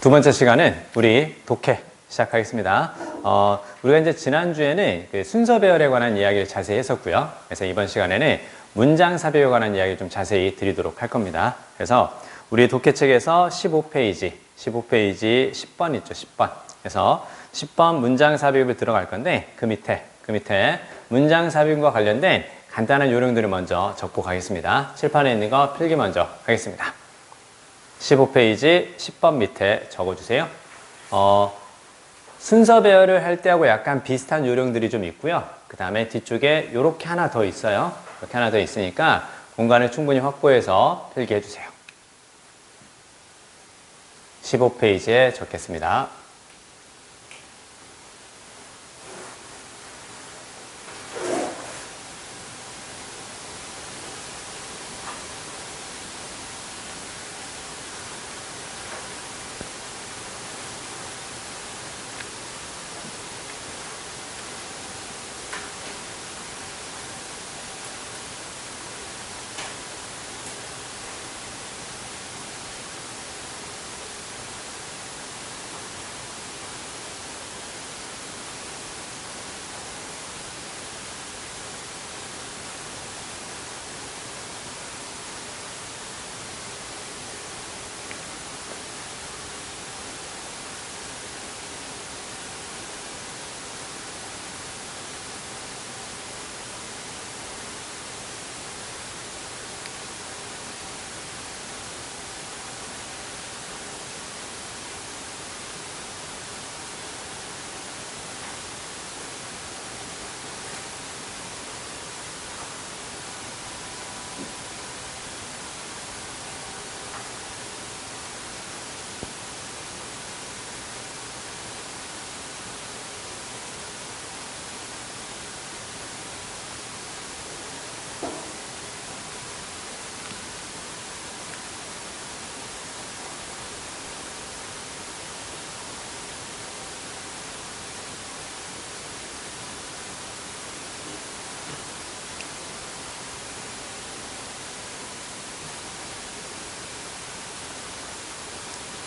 두 번째 시간은 우리 독해 시작하겠습니다. 우리가 이제 지난주에는 그 순서 배열에 관한 이야기를 자세히 했었고요. 그래서 이번 시간에는 문장 삽입에 관한 이야기를 좀 자세히 드리도록 할 겁니다. 그래서 우리 독해책에서 15페이지 10번 있죠, 10번. 그래서 10번 문장 삽입을 들어갈 건데 그 밑에 문장 삽입과 관련된 간단한 요령들을 먼저 적고 가겠습니다. 칠판에 있는 거 필기 먼저 하겠습니다. 15페이지 10번 밑에 적어주세요. 순서 배열을 할 때하고 약간 비슷한 요령들이 좀 있고요. 그 다음에 뒤쪽에 이렇게 하나 더 있어요. 이렇게 하나 더 있으니까 공간을 충분히 확보해서 필기해 주세요. 15페이지에 적겠습니다.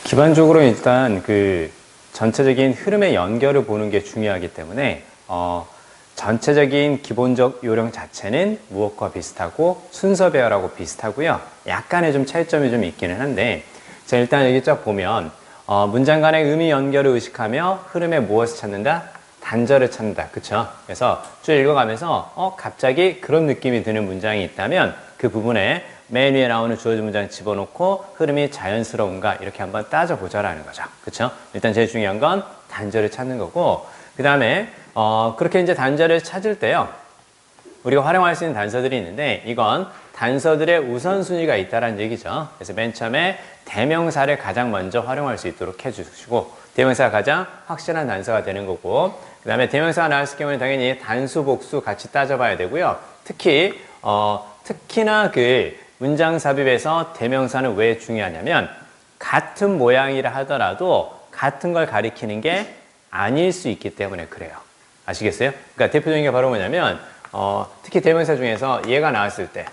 기본적으로 일단 그 전체적인 흐름의 연결을 보는 게 중요하기 때문에 전체적인 기본적 요령 자체는 무엇과 비슷하고 순서 배열하고 비슷하고요. 약간의 좀 차이점이 좀 있기는 한데, 자, 일단 여기 쫙 보면 문장 간의 의미 연결을 의식하며 흐름의 무엇을 찾는다? 단절을 찾는다. 그쵸? 그래서 쭉 읽어가면서 갑자기 그런 느낌이 드는 문장이 있다면 그 부분에 맨 위에 나오는 주어진 문장 집어넣고 흐름이 자연스러운가 이렇게 한번 따져보자라는 거죠. 그쵸? 일단 제일 중요한 건 단절을 찾는 거고, 그 다음에 그렇게 이제 단절을 찾을 때요, 우리가 활용할 수 있는 단서들이 있는데 이건 단서들의 우선순위가 있다는 얘기죠. 그래서 맨 처음에 대명사를 가장 먼저 활용할 수 있도록 해주시고, 대명사가 가장 확실한 단서가 되는 거고, 그 다음에 대명사가 나왔을 경우는 당연히 단수, 복수 같이 따져봐야 되고요. 특히나 그 문장 삽입에서 대명사는 왜 중요하냐면 같은 모양이라 하더라도 같은 걸 가리키는 게 아닐 수 있기 때문에 그래요. 아시겠어요? 그러니까 대표적인 게 바로 뭐냐면 특히 대명사 중에서 얘가 나왔을 때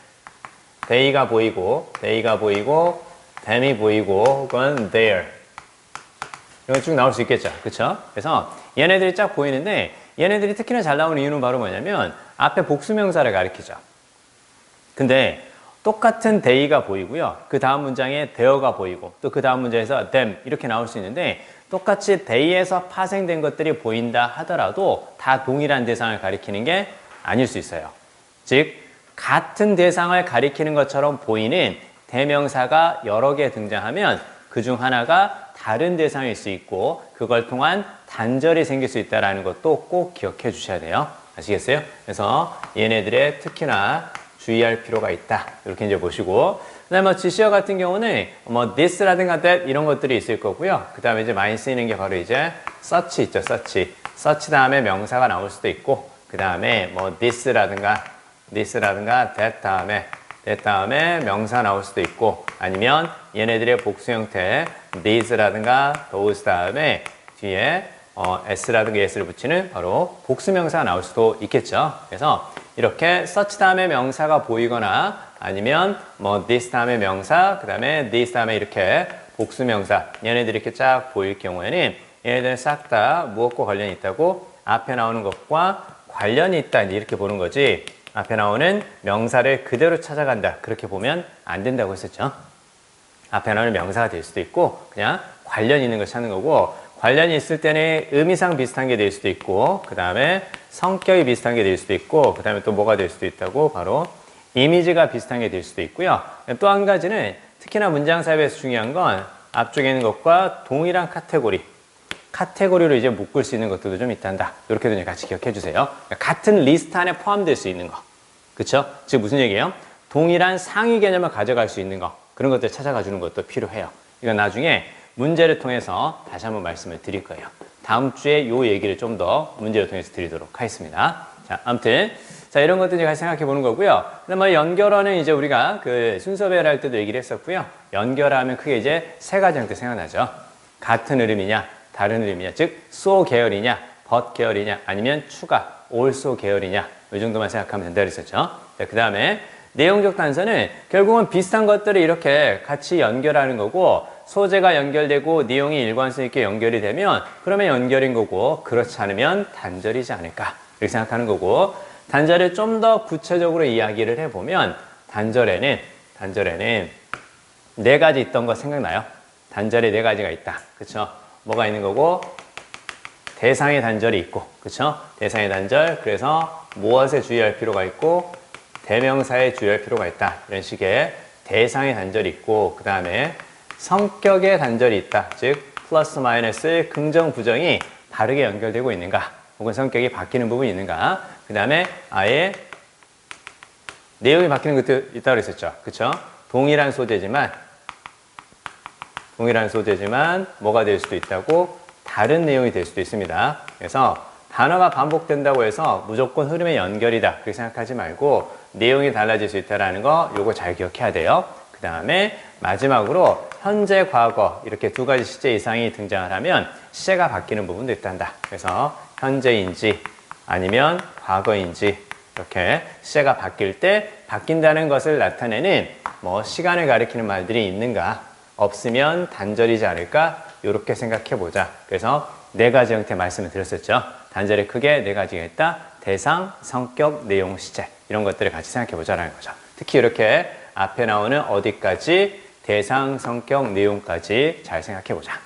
they가 보이고 them이 보이고 혹은 their 이런 쭉 나올 수 있겠죠. 그쵸? 그래서 얘네들이 쫙 보이는데 얘네들이 특히나 잘 나오는 이유는 바로 뭐냐면 앞에 복수명사를 가리키죠. 근데 똑같은 they가 보이고요. 그 다음 문장에 there가 보이고 또 그 다음 문장에서 them 이렇게 나올 수 있는데 똑같이 they에서 파생된 것들이 보인다 하더라도 다 동일한 대상을 가리키는 게 아닐 수 있어요. 즉 같은 대상을 가리키는 것처럼 보이는 대명사가 여러 개 등장하면 그중 하나가 다른 대상일 수 있고 그걸 통한 단절이 생길 수 있다는 것도 꼭 기억해 주셔야 돼요. 아시겠어요? 그래서 얘네들의 특히나 주의할 필요가 있다. 이렇게 이제 보시고, 그 다음에 지시어 같은 경우는 this라든가 that 이런 것들이 있을 거고요. 그 다음에 이제 많이 쓰이는 게 바로 이제 such 있죠, such. such 다음에 명사가 나올 수도 있고, 그 다음에 this라든가 that 다음에 명사 나올 수도 있고, 아니면 얘네들의 복수 형태 these라든가 those 다음에 뒤에 s라든가 s를 붙이는 바로 복수명사가 나올 수도 있겠죠. 그래서 이렇게 such 다음에 명사가 보이거나 아니면 this 다음에 명사, 그 다음에 this 다음에 이렇게 복수명사 얘네들이 이렇게 쫙 보일 경우에는 얘네들은 싹 다 무엇과 관련이 있다고? 앞에 나오는 것과 관련이 있다 이렇게 보는 거지 앞에 나오는 명사를 그대로 찾아간다 그렇게 보면 안 된다고 했었죠. 앞에 나오는 명사가 될 수도 있고 그냥 관련 있는 걸 찾는 거고 관련이 있을 때는 의미상 비슷한 게 될 수도 있고 그 다음에 성격이 비슷한 게 될 수도 있고 그 다음에 또 뭐가 될 수도 있다고 바로 이미지가 비슷한 게 될 수도 있고요. 또 한 가지는 특히나 문장 삽입에서 중요한 건 앞쪽에 있는 것과 동일한 카테고리로 이제 묶을 수 있는 것들도 좀 있단다. 이렇게도 이제 같이 기억해 주세요. 그러니까 같은 리스트 안에 포함될 수 있는 거. 그쵸? 즉 무슨 얘기예요? 동일한 상위 개념을 가져갈 수 있는 거. 그런 것들 찾아가 주는 것도 필요해요. 이건 나중에 문제를 통해서 다시 한번 말씀을 드릴 거예요. 다음 주에 이 얘기를 좀 더 문제를 통해서 드리도록 하겠습니다. 자, 아무튼 자 이런 것들 같이 생각해 보는 거고요. 그다음에 연결어는 이제 우리가 그 순서 배열할 때도 얘기를 했었고요. 연결하면 크게 이제 세 가지 형태 생각나죠. 같은 흐름이냐, 다른 흐름이냐, 즉 so 계열이냐, but 계열이냐, 아니면 추가 also 계열이냐 이 정도만 생각하면 된다 그랬었죠. 자, 그다음에 내용적 단서는 결국은 비슷한 것들을 이렇게 같이 연결하는 거고 소재가 연결되고 내용이 일관성 있게 연결이 되면 그러면 연결인 거고 그렇지 않으면 단절이지 않을까 이렇게 생각하는 거고 단절을 좀 더 구체적으로 이야기를 해보면 단절에는 네 가지 있던 거 생각나요? 단절에 네 가지가 있다. 그쵸? 뭐가 있는 거고 대상의 단절이 있고 그쵸? 대상의 단절 그래서 무엇에 주의할 필요가 있고 대명사에 주의할 필요가 있다. 이런 식의 대상의 단절이 있고 그 다음에 성격의 단절이 있다. 즉 플러스 마이너스 긍정 부정이 바르게 연결되고 있는가 혹은 성격이 바뀌는 부분이 있는가 그 다음에 아예 내용이 바뀌는 것도 있다고 그랬었죠. 그쵸? 동일한 소재지만 뭐가 될 수도 있다고 다른 내용이 될 수도 있습니다. 그래서 단어가 반복된다고 해서 무조건 흐름의 연결이다 그렇게 생각하지 말고 내용이 달라질 수 있다는 거 요거 잘 기억해야 돼요. 그 다음에 마지막으로 현재, 과거 이렇게 두 가지 시제 이상이 등장을 하면 시제가 바뀌는 부분도 있단다. 그래서 현재인지 아니면 과거인지 이렇게 시제가 바뀔 때 바뀐다는 것을 나타내는 뭐 시간을 가리키는 말들이 있는가 없으면 단절이지 않을까 이렇게 생각해 보자. 그래서 네 가지 형태 말씀을 드렸었죠. 단절이 크게 네 가지가 있다. 대상, 성격, 내용, 시제 이런 것들을 같이 생각해 보자라는 거죠. 특히 이렇게 앞에 나오는 어디까지 대상, 성격, 내용까지 잘 생각해 보자.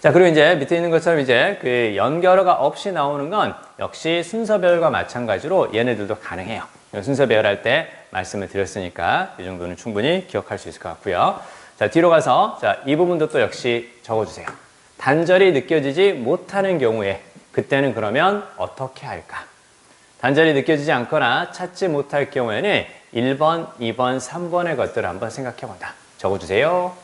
자, 그리고 이제 밑에 있는 것처럼 이제 그 연결어가 없이 나오는 건 역시 순서 배열과 마찬가지로 얘네들도 가능해요. 순서 배열할 때 말씀을 드렸으니까 이 정도는 충분히 기억할 수 있을 것 같고요. 자, 뒤로 가서 자, 이 부분도 또 역시 적어주세요. 단절이 느껴지지 못하는 경우에 그때는 그러면 어떻게 할까? 단절이 느껴지지 않거나 찾지 못할 경우에는 1번, 2번, 3번의 것들을 한번 생각해 본다. 적어주세요.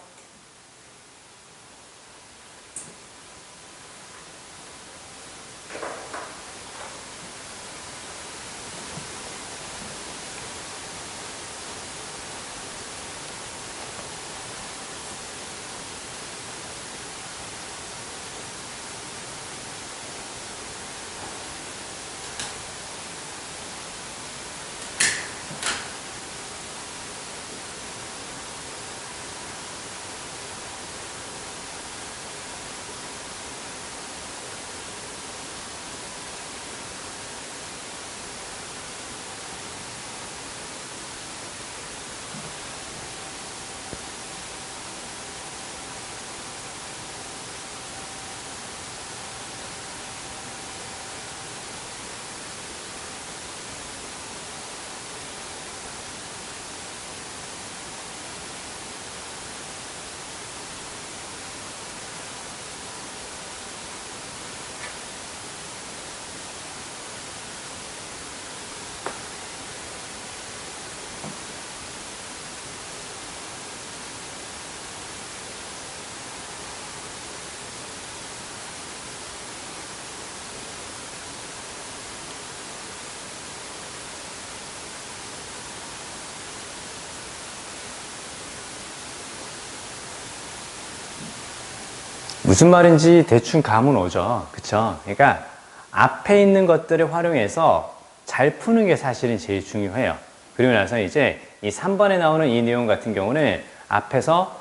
무슨 말인지 대충 감은 오죠. 그쵸? 그러니까 앞에 있는 것들을 활용해서 잘 푸는 게 사실은 제일 중요해요. 그리고 나서 이제 이 3번에 나오는 이 내용 같은 경우는 앞에서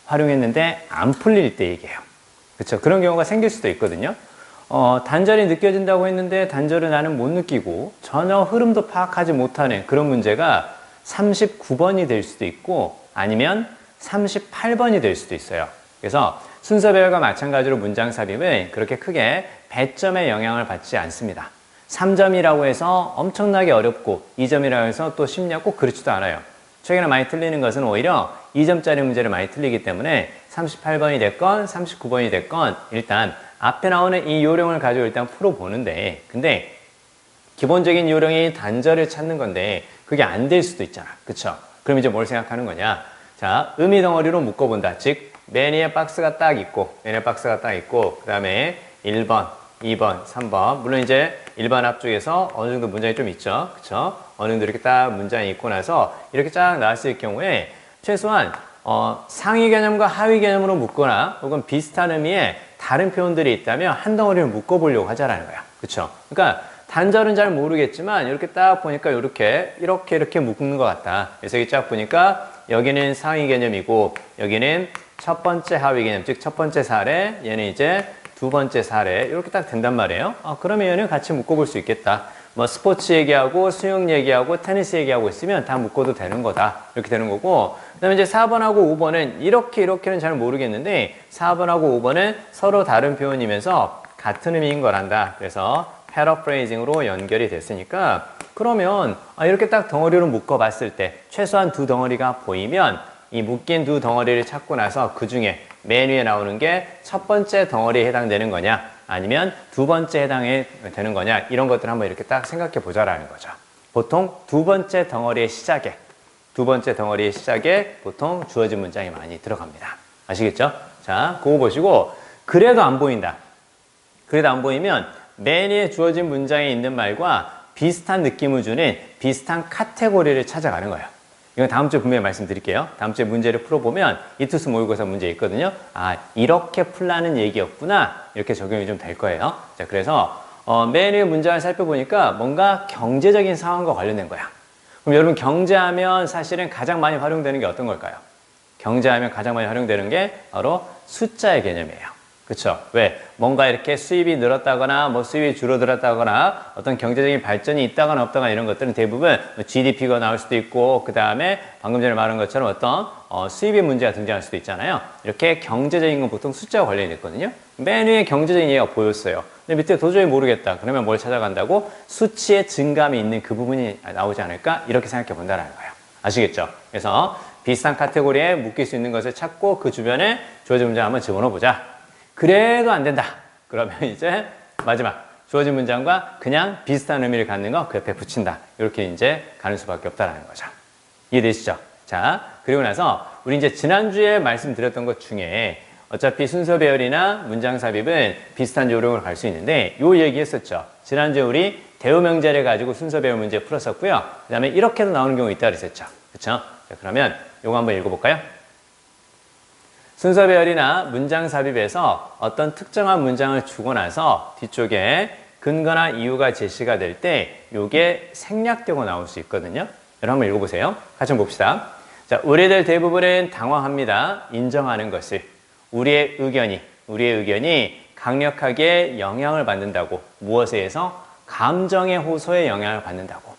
활용했는데 안 풀릴 때 얘기해요. 그렇죠? 그런 경우가 생길 수도 있거든요. 단절이 느껴진다고 했는데 단절을 나는 못 느끼고 전혀 흐름도 파악하지 못하는 그런 문제가 39번이 될 수도 있고 아니면 38번이 될 수도 있어요. 그래서 순서 배열과 마찬가지로 문장 삽입은 그렇게 크게 배점의 영향을 받지 않습니다. 3점이라고 해서 엄청나게 어렵고 2점이라고 해서 또 쉽냐고 그렇지도 않아요. 최근에 많이 틀리는 것은 오히려 2점짜리 문제를 많이 틀리기 때문에 38번이 됐건 39번이 됐건 일단 앞에 나오는 이 요령을 가지고 일단 풀어보는데 근데 기본적인 요령이 단절을 찾는 건데 그게 안 될 수도 있잖아. 그쵸? 그럼 이제 뭘 생각하는 거냐? 자, 의미 덩어리로 묶어본다. 즉 맨 위에 박스가 딱 있고 맨 위에 박스가 딱 있고 그 다음에 1번, 2번, 3번 물론 이제 일반 앞쪽에서 어느 정도 문장이 좀 있죠. 그쵸? 어느 정도 이렇게 딱 문장이 있고 나서 이렇게 쫙 나왔을 경우에 최소한 상위 개념과 하위 개념으로 묶거나 혹은 비슷한 의미의 다른 표현들이 있다면 한 덩어리를 묶어보려고 하자라는 거야. 그쵸? 그러니까 단절은 잘 모르겠지만 이렇게 딱 보니까 이렇게 묶는 것 같다. 그래서 여기 쫙 보니까 여기는 상위 개념이고 여기는 첫 번째 하위 개념, 즉 첫 번째 사례, 얘는 이제 두 번째 사례 이렇게 딱 된단 말이에요. 그러면 얘는 같이 묶어볼 수 있겠다. 뭐 스포츠 얘기하고 수영 얘기하고 테니스 얘기하고 있으면 다 묶어도 되는 거다. 이렇게 되는 거고 그 다음에 이제 4번하고 5번은 이렇게는 잘 모르겠는데 4번하고 5번은 서로 다른 표현이면서 같은 의미인 거란다. 그래서 패러프레이징으로 연결이 됐으니까 그러면 이렇게 딱 덩어리로 묶어봤을 때 최소한 두 덩어리가 보이면 이 묶인 두 덩어리를 찾고 나서 그 중에 맨 위에 나오는 게 첫 번째 덩어리에 해당되는 거냐 아니면 두 번째 해당이 되는 거냐 이런 것들 한번 이렇게 딱 생각해 보자라는 거죠. 보통 두 번째 덩어리의 시작에 보통 주어진 문장이 많이 들어갑니다. 아시겠죠? 자, 그거 보시고 그래도 안 보인다. 그래도 안 보이면 맨 위에 주어진 문장에 있는 말과 비슷한 느낌을 주는 비슷한 카테고리를 찾아가는 거예요. 이건 다음 주에 분명히 말씀드릴게요. 다음 주에 문제를 풀어보면 이투스 모의고사 문제 있거든요. 이렇게 풀라는 얘기였구나. 이렇게 적용이 좀 될 거예요. 자, 그래서 맨 위에 문장을 살펴보니까 뭔가 경제적인 상황과 관련된 거야. 그럼 여러분 경제하면 사실은 가장 많이 활용되는 게 어떤 걸까요? 경제하면 가장 많이 활용되는 게 바로 숫자의 개념이에요. 그쵸? 왜? 뭔가 이렇게 수입이 늘었다거나 뭐 수입이 줄어들었다거나 어떤 경제적인 발전이 있다거나 없다거나 이런 것들은 대부분 GDP가 나올 수도 있고 그 다음에 방금 전에 말한 것처럼 어떤 수입의 문제가 등장할 수도 있잖아요. 이렇게 경제적인 건 보통 숫자와 관련이 있거든요. 맨 위에 경제적인 얘기가 보였어요. 근데 밑에 도저히 모르겠다. 그러면 뭘 찾아간다고? 수치의 증감이 있는 그 부분이 나오지 않을까? 이렇게 생각해 본다는 거예요. 아시겠죠? 그래서 비슷한 카테고리에 묶일 수 있는 것을 찾고 그 주변에 주어진 문장 한번 집어넣어 보자. 그래도 안 된다. 그러면 이제 마지막 주어진 문장과 그냥 비슷한 의미를 갖는 거 그 옆에 붙인다. 이렇게 이제 가는 수밖에 없다라는 거죠. 이해되시죠? 자, 그리고 나서 우리 이제 지난주에 말씀드렸던 것 중에 어차피 순서 배열이나 문장 삽입은 비슷한 요령을 갈 수 있는데 요 얘기했었죠. 지난주에 우리 대우명제를 가지고 순서 배열 문제 풀었었고요. 그 다음에 이렇게도 나오는 경우 있다 그랬었죠. 그쵸? 자, 그러면 요거 한번 읽어볼까요? 순서 배열이나 문장 삽입에서 어떤 특정한 문장을 주고 나서 뒤쪽에 근거나 이유가 제시가 될 때 이게 생략되고 나올 수 있거든요. 여러분 한번 읽어보세요. 같이 한번 봅시다. 자, 우리들 대부분은 당황합니다. 인정하는 것을. 우리의 의견이 강력하게 영향을 받는다고. 무엇에 의해서? 감정의 호소에 영향을 받는다고.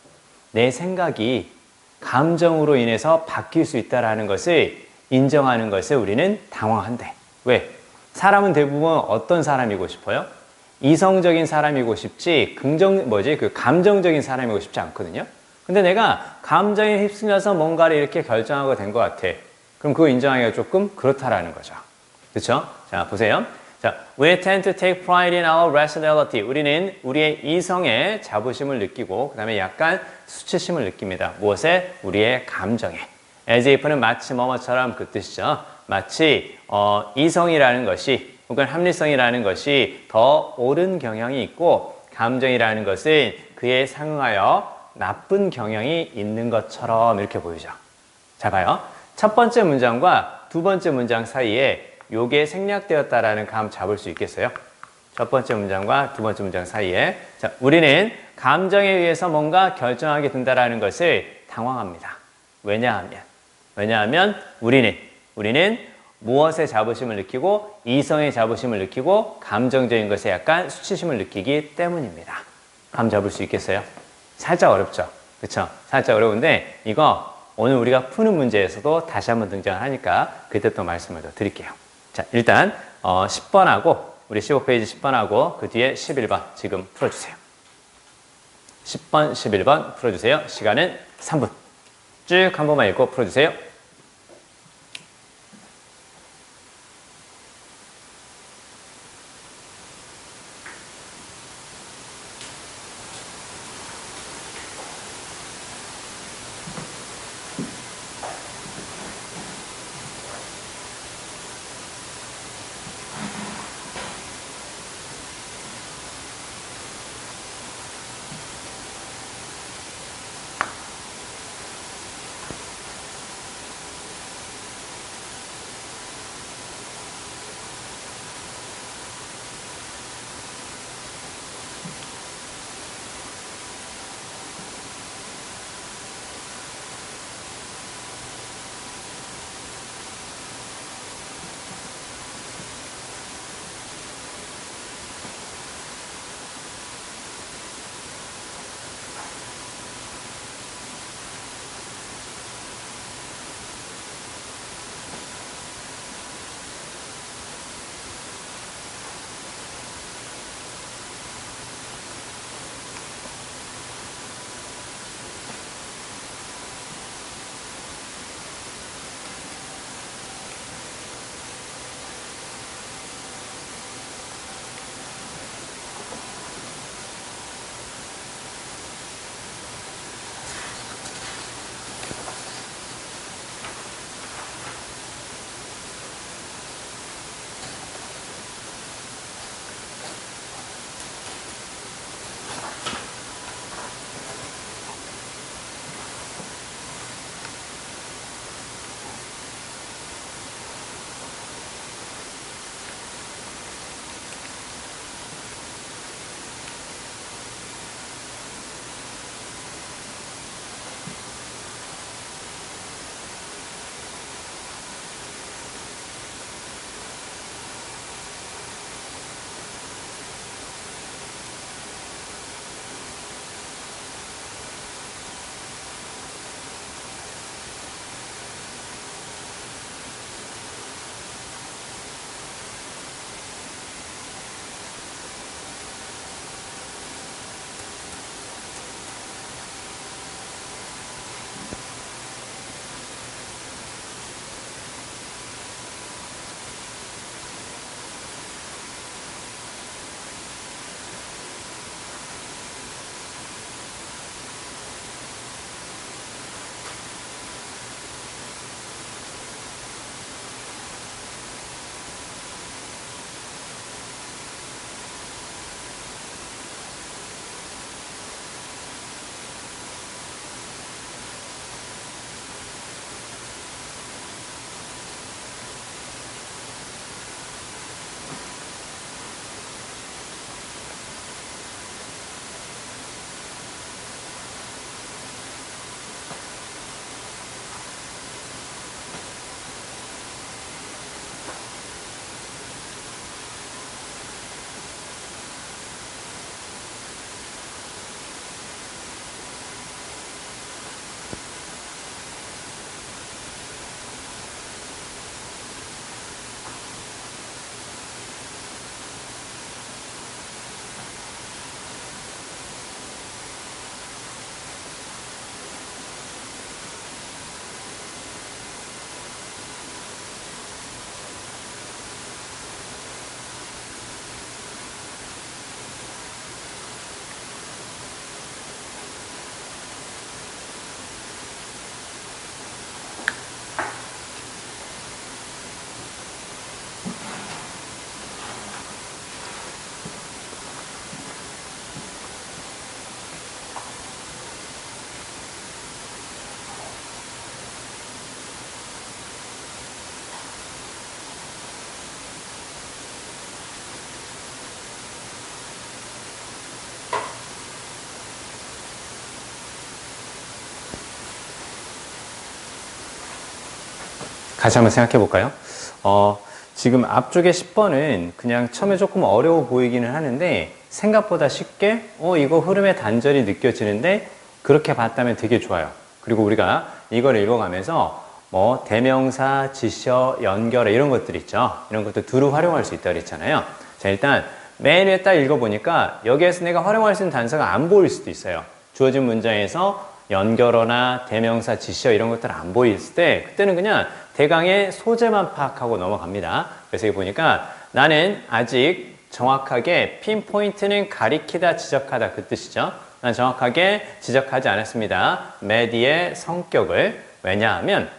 내 생각이 감정으로 인해서 바뀔 수 있다는 것을 인정하는 것에 우리는 당황한대. 왜? 사람은 대부분 어떤 사람이고 싶어요? 이성적인 사람이고 싶지, 감정적인 사람이고 싶지 않거든요? 근데 내가 감정에 휩쓸려서 뭔가를 이렇게 결정하고 된 것 같아. 그럼 그거 인정하기가 조금 그렇다라는 거죠. 그쵸? 자, 보세요. 자, we tend to take pride in our rationality. 우리는 우리의 이성에 자부심을 느끼고, 그 다음에 약간 수치심을 느낍니다. 무엇에? 우리의 감정에. as if는 마치 뭐뭐처럼 그 뜻이죠. 마치 이성이라는 것이 혹은 합리성이라는 것이 더 옳은 경향이 있고 감정이라는 것은 그에 상응하여 나쁜 경향이 있는 것처럼 이렇게 보이죠. 자, 봐요. 첫 번째 문장과 두 번째 문장 사이에 요게 생략되었다라는 감 잡을 수 있겠어요? 첫 번째 문장과 두 번째 문장 사이에 자, 우리는 감정에 의해서 뭔가 결정하게 된다라는 것을 당황합니다. 왜냐하면 우리는 무엇에 자부심을 느끼고 이성의 자부심을 느끼고 감정적인 것에 약간 수치심을 느끼기 때문입니다. 감 잡을 수 있겠어요? 살짝 어렵죠? 그쵸? 살짝 어려운데 이거 오늘 우리가 푸는 문제에서도 다시 한번 등장을 하니까 그때 또 말씀을 더 드릴게요. 자, 일단 10번하고 우리 15페이지 10번하고 그 뒤에 11번 지금 풀어주세요. 10번, 11번 풀어주세요. 시간은 3분. 쭉 한 번만 읽고 풀어주세요. 같이 한번 생각해 볼까요? 지금 앞쪽에 10번은 그냥 처음에 조금 어려워 보이기는 하는데 생각보다 쉽게 이거 흐름의 단절이 느껴지는데 그렇게 봤다면 되게 좋아요. 그리고 우리가 이걸 읽어가면서 뭐 대명사, 지셔, 연결어 이런 것들 있죠. 이런 것도 두루 활용할 수 있다고 그랬잖아요. 자, 일단 맨 위에 딱 읽어보니까 여기에서 내가 활용할 수 있는 단서가 안 보일 수도 있어요. 주어진 문장에서 연결어나 대명사, 지시어 이런 것들 안 보였을 때 그때는 그냥 대강의 소재만 파악하고 넘어갑니다. 그래서 여기 보니까 나는 아직 정확하게 핀포인트는 가리키다, 지적하다 그 뜻이죠. 난 정확하게 지적하지 않았습니다. 메디의 성격을. 왜냐하면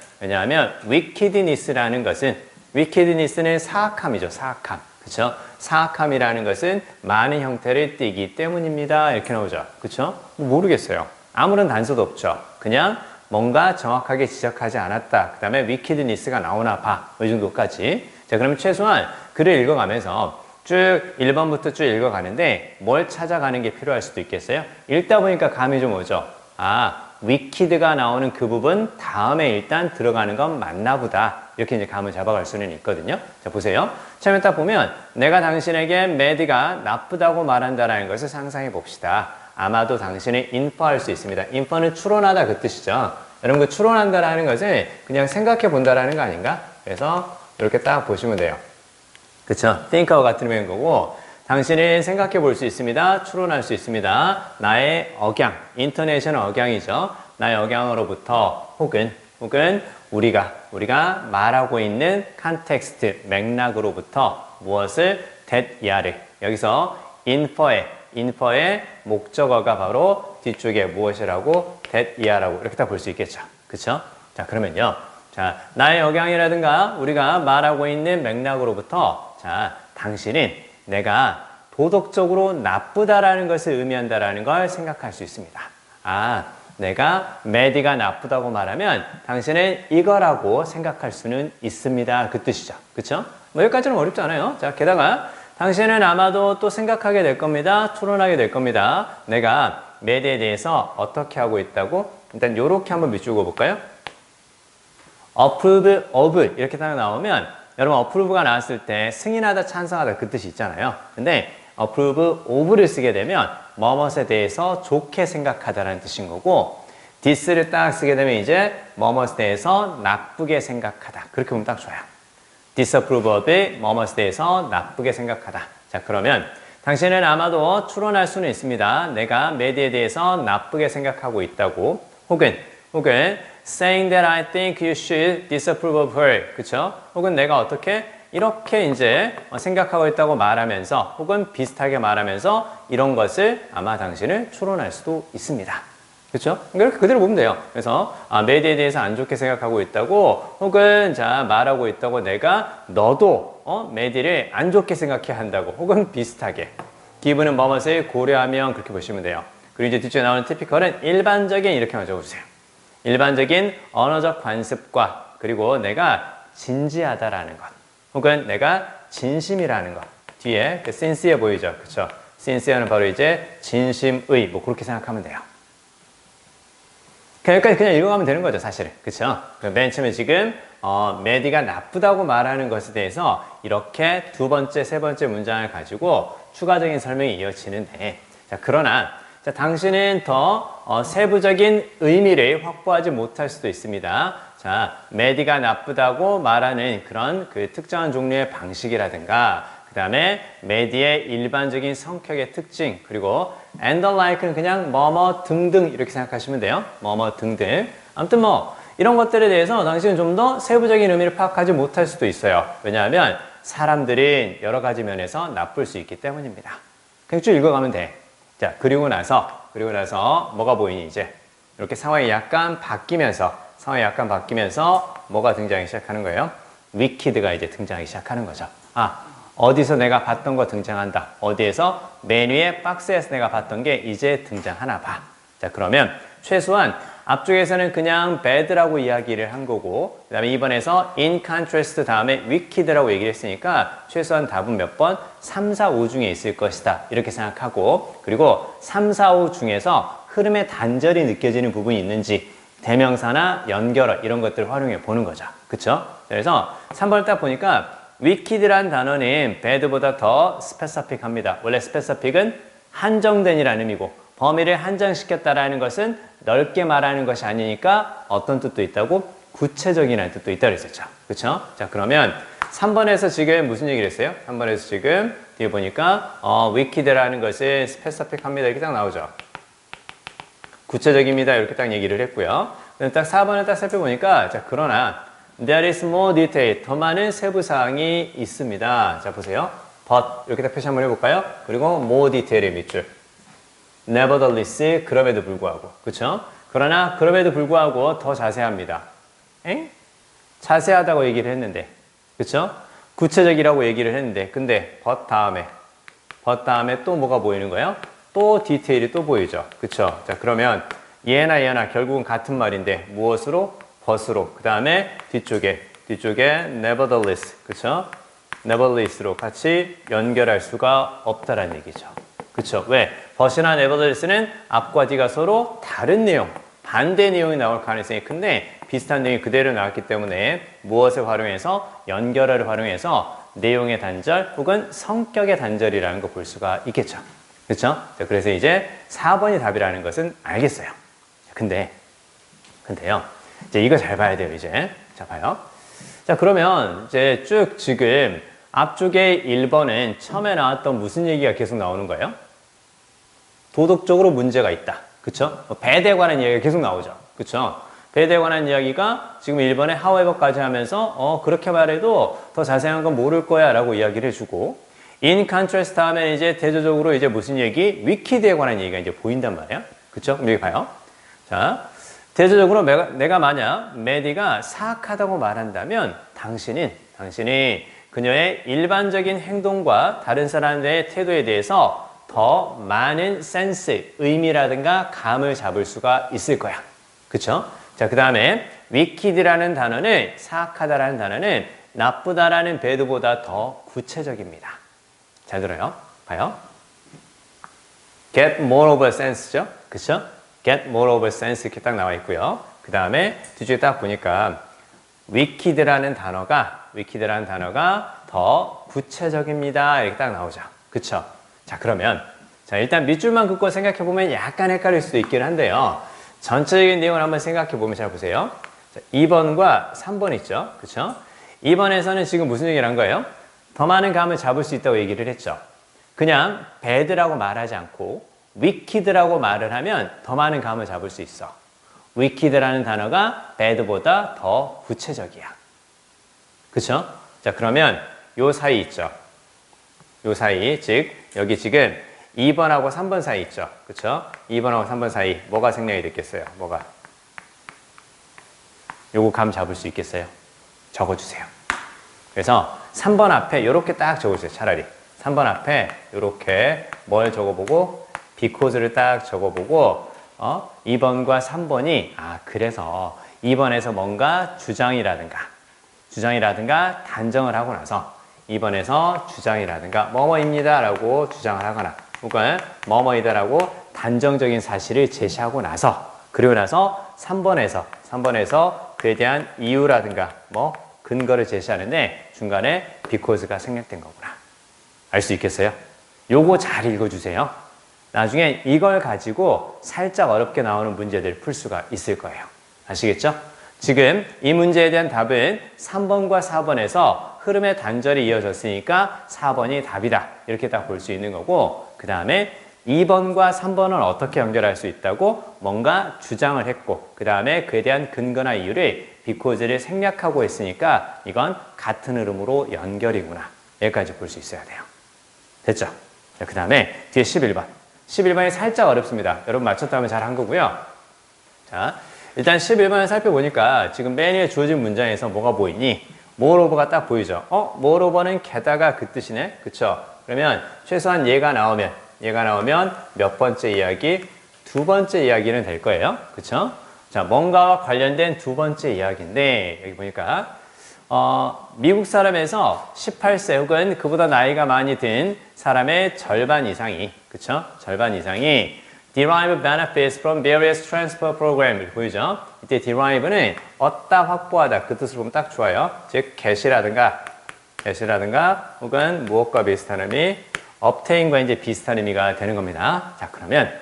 wickedness라는 것은 wickedness는 사악함이죠. 사악함. 그렇죠? 사악함이라는 것은 많은 형태를 띠기 때문입니다. 이렇게 나오죠. 그렇죠? 모르겠어요. 아무런 단서도 없죠. 그냥 뭔가 정확하게 지적하지 않았다. 그 다음에 wickedness가 나오나 봐. 이 정도까지. 자, 그러면 최소한 글을 읽어가면서 쭉 1번부터 쭉 읽어가는데 뭘 찾아가는 게 필요할 수도 있겠어요? 읽다 보니까 감이 좀 오죠. wicked가 나오는 그 부분 다음에 일단 들어가는 건 맞나 보다. 이렇게 이제 감을 잡아갈 수는 있거든요. 자, 보세요. 처음에 딱 보면 내가 당신에게 mad가 나쁘다고 말한다는 것을 상상해 봅시다. 아마도 당신이 infer할 수 있습니다. infer는 추론하다 그 뜻이죠. 여러분 그 추론한다라는 것을 그냥 생각해 본다라는 거 아닌가? 그래서 이렇게 딱 보시면 돼요. 그쵸? think하고 같은 의미인 거고 당신은 생각해 볼 수 있습니다. 추론할 수 있습니다. 나의 억양, 인터네이션 억양이죠. 나의 억양으로부터 혹은 우리가 말하고 있는 컨텍스트, 맥락으로부터 무엇을 that,야를 여기서 infer의 목적어가 바로 뒤쪽에 무엇이라고 that,야라고 이렇게 딱 볼 수 있겠죠. 그쵸? 자, 그러면요. 자, 나의 억양이라든가 우리가 말하고 있는 맥락으로부터 자, 당신은 내가 도덕적으로 나쁘다라는 것을 의미한다라는 걸 생각할 수 있습니다. 내가 mad가 나쁘다고 말하면 당신은 이거라고 생각할 수는 있습니다. 그 뜻이죠. 그쵸? 뭐 여기까지는 어렵지 않아요. 자, 게다가 당신은 아마도 또 생각하게 될 겁니다. 추론하게 될 겁니다. 내가 mad에 대해서 어떻게 하고 있다고? 일단 요렇게 한번 밑줄 그어볼까요? approve of 이렇게 딱 나오면 여러분 approve가 나왔을 때 승인하다, 찬성하다 그 뜻이 있잖아요. 근데 approve of를 쓰게 되면 뭐뭇에 대해서 좋게 생각하다라는 뜻인 거고 this를 딱 쓰게 되면 이제 뭐뭇에 대해서 나쁘게 생각하다. 그렇게 보면 딱 좋아요. disapprove of 뭐뭇에 대해서 나쁘게 생각하다. 자, 그러면 당신은 아마도 추론할 수는 있습니다. 내가 mad에 대해서 나쁘게 생각하고 있다고 혹은 saying that I think you should disapprove of her. 그쵸? 혹은 내가 어떻게 이렇게 이제 생각하고 있다고 말하면서 혹은 비슷하게 말하면서 이런 것을 아마 당신을 추론할 수도 있습니다. 그렇죠? 이렇게 그대로 보면 돼요. 그래서 mad에 대해서 안 좋게 생각하고 있다고 혹은 자 말하고 있다고 내가 너도 mad를 안 좋게 생각해야 한다고 혹은 비슷하게 기분은 뭐뭇을 고려하면 그렇게 보시면 돼요. 그리고 이제 뒤쪽에 나오는 typical은 일반적인 이렇게만 적어주세요. 일반적인 언어적 관습과 그리고 내가 진지하다라는 것 혹은 내가 진심이라는 것 뒤에 그 sincere 보이죠? 그쵸? sincere는 바로 이제 진심의 뭐 그렇게 생각하면 돼요. 여기까지 그냥 읽어가면 되는 거죠, 사실은. 그쵸? 맨 처음에 지금 mad가 나쁘다고 말하는 것에 대해서 이렇게 두 번째, 세 번째 문장을 가지고 추가적인 설명이 이어지는데 자, 그러나 자, 당신은 더 세부적인 의미를 확보하지 못할 수도 있습니다. 자, mad가 나쁘다고 말하는 그런 그 특정한 종류의 방식이라든가 그 다음에 mad의 일반적인 성격의 특징 그리고 and the like는 그냥 뭐뭐 등등 이렇게 생각하시면 돼요. 뭐뭐 등등 아무튼 뭐 이런 것들에 대해서 당신은 좀 더 세부적인 의미를 파악하지 못할 수도 있어요. 왜냐하면 사람들은 여러 가지 면에서 나쁠 수 있기 때문입니다. 그냥 쭉 읽어가면 돼. 자, 그리고 나서 뭐가 보이니 이제 이렇게 상황이 약간 바뀌면서 뭐가 등장하기 시작하는 거예요? wicked가 이제 등장하기 시작하는 거죠. 어디서 내가 봤던 거 등장한다. 어디에서 메뉴의 박스에서 내가 봤던 게 이제 등장하나 봐. 자, 그러면 최소한 앞쪽에서는 그냥 bad라고 이야기를 한 거고 그 다음에 이번에서 in contrast 다음에 wicked라고 얘기를 했으니까 최소한 답은 몇 번? 3, 4, 5 중에 있을 것이다. 이렇게 생각하고 그리고 3, 4, 5 중에서 흐름의 단절이 느껴지는 부분이 있는지 대명사나 연결어 이런 것들을 활용해 보는 거죠. 그쵸? 그래서 3번을 딱 보니까 wicked란 단어는 bad보다 더 specific합니다. 원래 specific은 한정된이라는 의미고 범위를 한정시켰다라는 것은 넓게 말하는 것이 아니니까 어떤 뜻도 있다고? 구체적이라는 뜻도 있다고 했었죠. 그쵸? 자, 그러면 3번에서 지금 무슨 얘기를 했어요? 3번에서 지금 뒤에 보니까 wicked라는 것은 specific합니다. 이렇게 딱 나오죠. 구체적입니다. 이렇게 딱 얘기를 했고요. 딱 4번을 딱 살펴보니까 자, 그러나 there is more detail. 더 많은 세부사항이 있습니다. 자, 보세요. but 이렇게 딱 표시 한번 해볼까요? 그리고 more detail의 밑줄. nevertheless 그럼에도 불구하고. 그쵸? 그러나 그럼에도 불구하고 더 자세합니다. 엥? 자세하다고 얘기를 했는데. 그쵸? 구체적이라고 얘기를 했는데. 근데 but 다음에 또 뭐가 보이는 거예요? 또 디테일이 또 보이죠. 그쵸? 자, 그러면 얘나 결국은 같은 말인데 무엇으로? but으로. 그 다음에 뒤쪽에 nevertheless. 그쵸? nevertheless로 같이 연결할 수가 없다라는 얘기죠. 그쵸? 왜? but이나 nevertheless는 앞과 뒤가 서로 다른 내용, 반대 내용이 나올 가능성이 큰데 비슷한 내용이 그대로 나왔기 때문에 무엇을 활용해서? 연결어를 활용해서 내용의 단절 혹은 성격의 단절이라는 거 볼 수가 있겠죠. 그렇죠? 그래서 이제 4번이 답이라는 것은 알겠어요. 근데요. 이제 이거 잘 봐야 돼요, 이제. 자, 봐요. 자, 그러면 이제 쭉 지금 앞쪽에 1번은 처음에 나왔던 무슨 얘기가 계속 나오는 거예요? 도덕적으로 문제가 있다. 그쵸? 배대에 관한 이야기가 계속 나오죠. 그쵸? 배대에 관한 이야기가 지금 1번에 however까지 하면서 그렇게 말해도 더 자세한 건 모를 거야 라고 이야기를 해주고 in contrast 다음에 이제 대조적으로 이제 무슨 얘기? wicked에 관한 얘기가 이제 보인단 말이에요. 그쵸? 그럼 여기 봐요. 자, 대조적으로 내가 만약 메디가 사악하다고 말한다면 당신이 그녀의 일반적인 행동과 다른 사람들의 태도에 대해서 더 많은 센스, 의미라든가 감을 잡을 수가 있을 거야. 그쵸? 자, 그 다음에 wicked라는 단어는 사악하다라는 단어는 나쁘다라는 배드보다 더 구체적입니다. 잘 들어요. 봐요. get more of a sense죠. 그쵸? get more of a sense 이렇게 딱 나와 있고요. 그 다음에 뒤쪽에 딱 보니까 wicked라는 단어가 더 구체적입니다. 이렇게 딱 나오죠. 그쵸? 자, 그러면 자, 일단 밑줄만 긋고 생각해 보면 약간 헷갈릴 수도 있긴 한데요. 전체적인 내용을 한번 생각해 보면 잘 보세요. 자, 2번과 3번 있죠. 그쵸? 2번에서는 지금 무슨 얘기를 한 거예요? 더 많은 감을 잡을 수 있다고 얘기를 했죠. 그냥 bad라고 말하지 않고 wicked라고 말을 하면 더 많은 감을 잡을 수 있어. wicked라는 단어가 bad보다 더 구체적이야. 그쵸? 자, 그러면 요 사이 있죠. 요 사이, 즉 여기 지금 2번하고 3번 사이 있죠. 그쵸? 2번하고 3번 사이 뭐가 생략이 됐겠어요? 뭐가? 요거 감 잡을 수 있겠어요? 적어주세요. 그래서 3번 앞에 이렇게 딱 적어주세요. 차라리 3번 앞에 이렇게 뭘 적어보고 because를 딱 적어보고 2번과 3번이 그래서 2번에서 뭔가 주장이라든가 단정을 하고 나서 2번에서 주장이라든가 뭐뭐입니다 라고 주장을 하거나 혹은 뭐뭐이다라고 단정적인 사실을 제시하고 나서 그리고 나서 3번에서 그에 대한 이유라든가 뭐 근거를 제시하는데 중간에 because가 생략된 거구나. 알 수 있겠어요? 요거 잘 읽어주세요. 나중에 이걸 가지고 살짝 어렵게 나오는 문제들 풀 수가 있을 거예요. 아시겠죠? 지금 이 문제에 대한 답은 3번과 4번에서 흐름의 단절이 이어졌으니까 4번이 답이다. 이렇게 딱 볼 수 있는 거고 그 다음에 2번과 3번은 어떻게 연결할 수 있다고? 뭔가 주장을 했고 그 다음에 그에 대한 근거나 이유를 because를 생략하고 했으니까 이건 같은 흐름으로 연결이구나. 여기까지 볼 수 있어야 돼요. 됐죠? 자, 그 다음에 뒤에 11번. 11번이 살짝 어렵습니다. 여러분 맞췄다면 잘 한 거고요. 자, 일단 11번을 살펴보니까 지금 맨 위에 주어진 문장에서 뭐가 보이니? moreover가 딱 보이죠? moreover는 게다가 그 뜻이네? 그쵸? 그러면 최소한 얘가 나오면 몇 번째 이야기? 두 번째 이야기는 될 거예요. 그쵸? 자, 뭔가와 관련된 두 번째 이야기인데 여기 보니까 미국 사람에서 18세 혹은 그보다 나이가 많이 든 사람의 절반 이상이 그쵸? 절반 이상이 derive benefits from various transfer programs. 보이죠? 이때 derive는 얻다, 확보하다 그 뜻으로 보면 딱 좋아요. 즉, get이라든가 혹은 무엇과 비슷한 의미, obtain과 이제 비슷한 의미가 되는 겁니다. 자, 그러면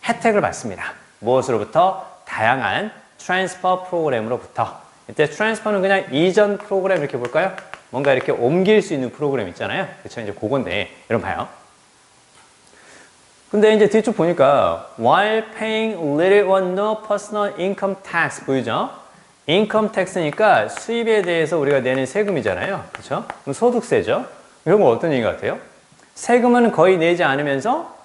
혜택을 받습니다. 무엇으로부터? 다양한 트랜스퍼 프로그램으로부터. 이때 트랜스퍼는 그냥 이전 프로그램 이렇게 볼까요? 뭔가 이렇게 옮길 수 있는 프로그램 있잖아요. 그쵸? 이제 그건데, 여러분 봐요. 근데 이제 뒤쪽 보니까 while paying little or no personal income tax 보이죠? income tax니까 수입에 대해서 우리가 내는 세금이잖아요. 그쵸? 그럼 소득세죠? 이런 건 어떤 얘기 같아요? 세금은 거의 내지 않으면서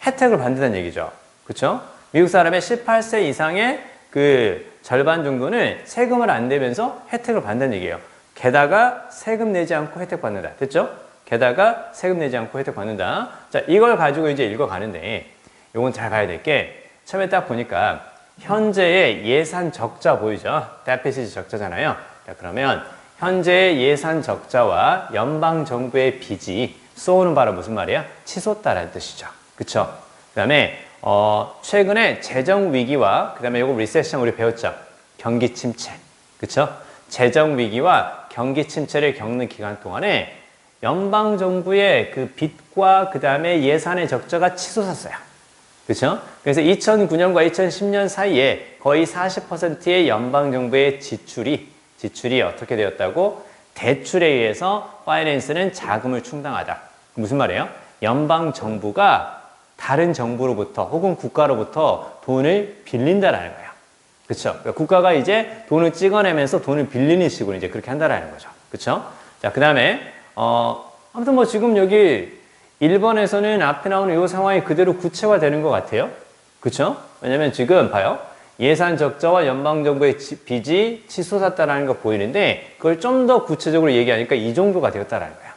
혜택을 받는다는 얘기죠. 그쵸? 미국 사람의 18세 이상의 그 절반 정도는 세금을 안 내면서 혜택을 받는다는 얘기예요. 게다가 세금 내지 않고 혜택 받는다. 됐죠? 게다가 세금 내지 않고 혜택 받는다. 자, 이걸 가지고 이제 읽어가는데 이건 잘 봐야 될 게 처음에 딱 보니까 현재의 예산 적자 보이죠? 데피시트 적자잖아요. 자, 그러면 현재의 예산 적자와 연방 정부의 빚이 쏘는 바로 무슨 말이야? 치솟다라는 뜻이죠. 그쵸? 그 다음에 최근에 재정 위기와 그 다음에 요거 리세션 우리 배웠죠? 경기 침체. 그쵸? 재정 위기와 경기 침체를 겪는 기간 동안에 연방 정부의 그 빚과 그 다음에 예산의 적자가 치솟았어요. 그렇죠? 그래서 2009년과 2010년 사이에 거의 40%의 연방 정부의 지출이 어떻게 되었다고? 대출에 의해서 파이낸스는 자금을 충당하다. 무슨 말이에요? 연방 정부가 다른 정부로부터 혹은 국가로부터 돈을 빌린다라는 거예요. 그렇죠? 그러니까 국가가 이제 돈을 찍어내면서 돈을 빌리는 식으로 이제 그렇게 한다라는 거죠. 그렇죠? 자, 그다음에 아무튼 뭐 지금 여기 1번에서는 앞에 나오는 이 상황이 그대로 구체화되는 것 같아요. 그렇죠? 왜냐면 지금 봐요. 예산 적자와 연방정부의 빚이 치솟았다는 거 보이는데 그걸 좀 더 구체적으로 얘기하니까 이 정도가 되었다는 거야.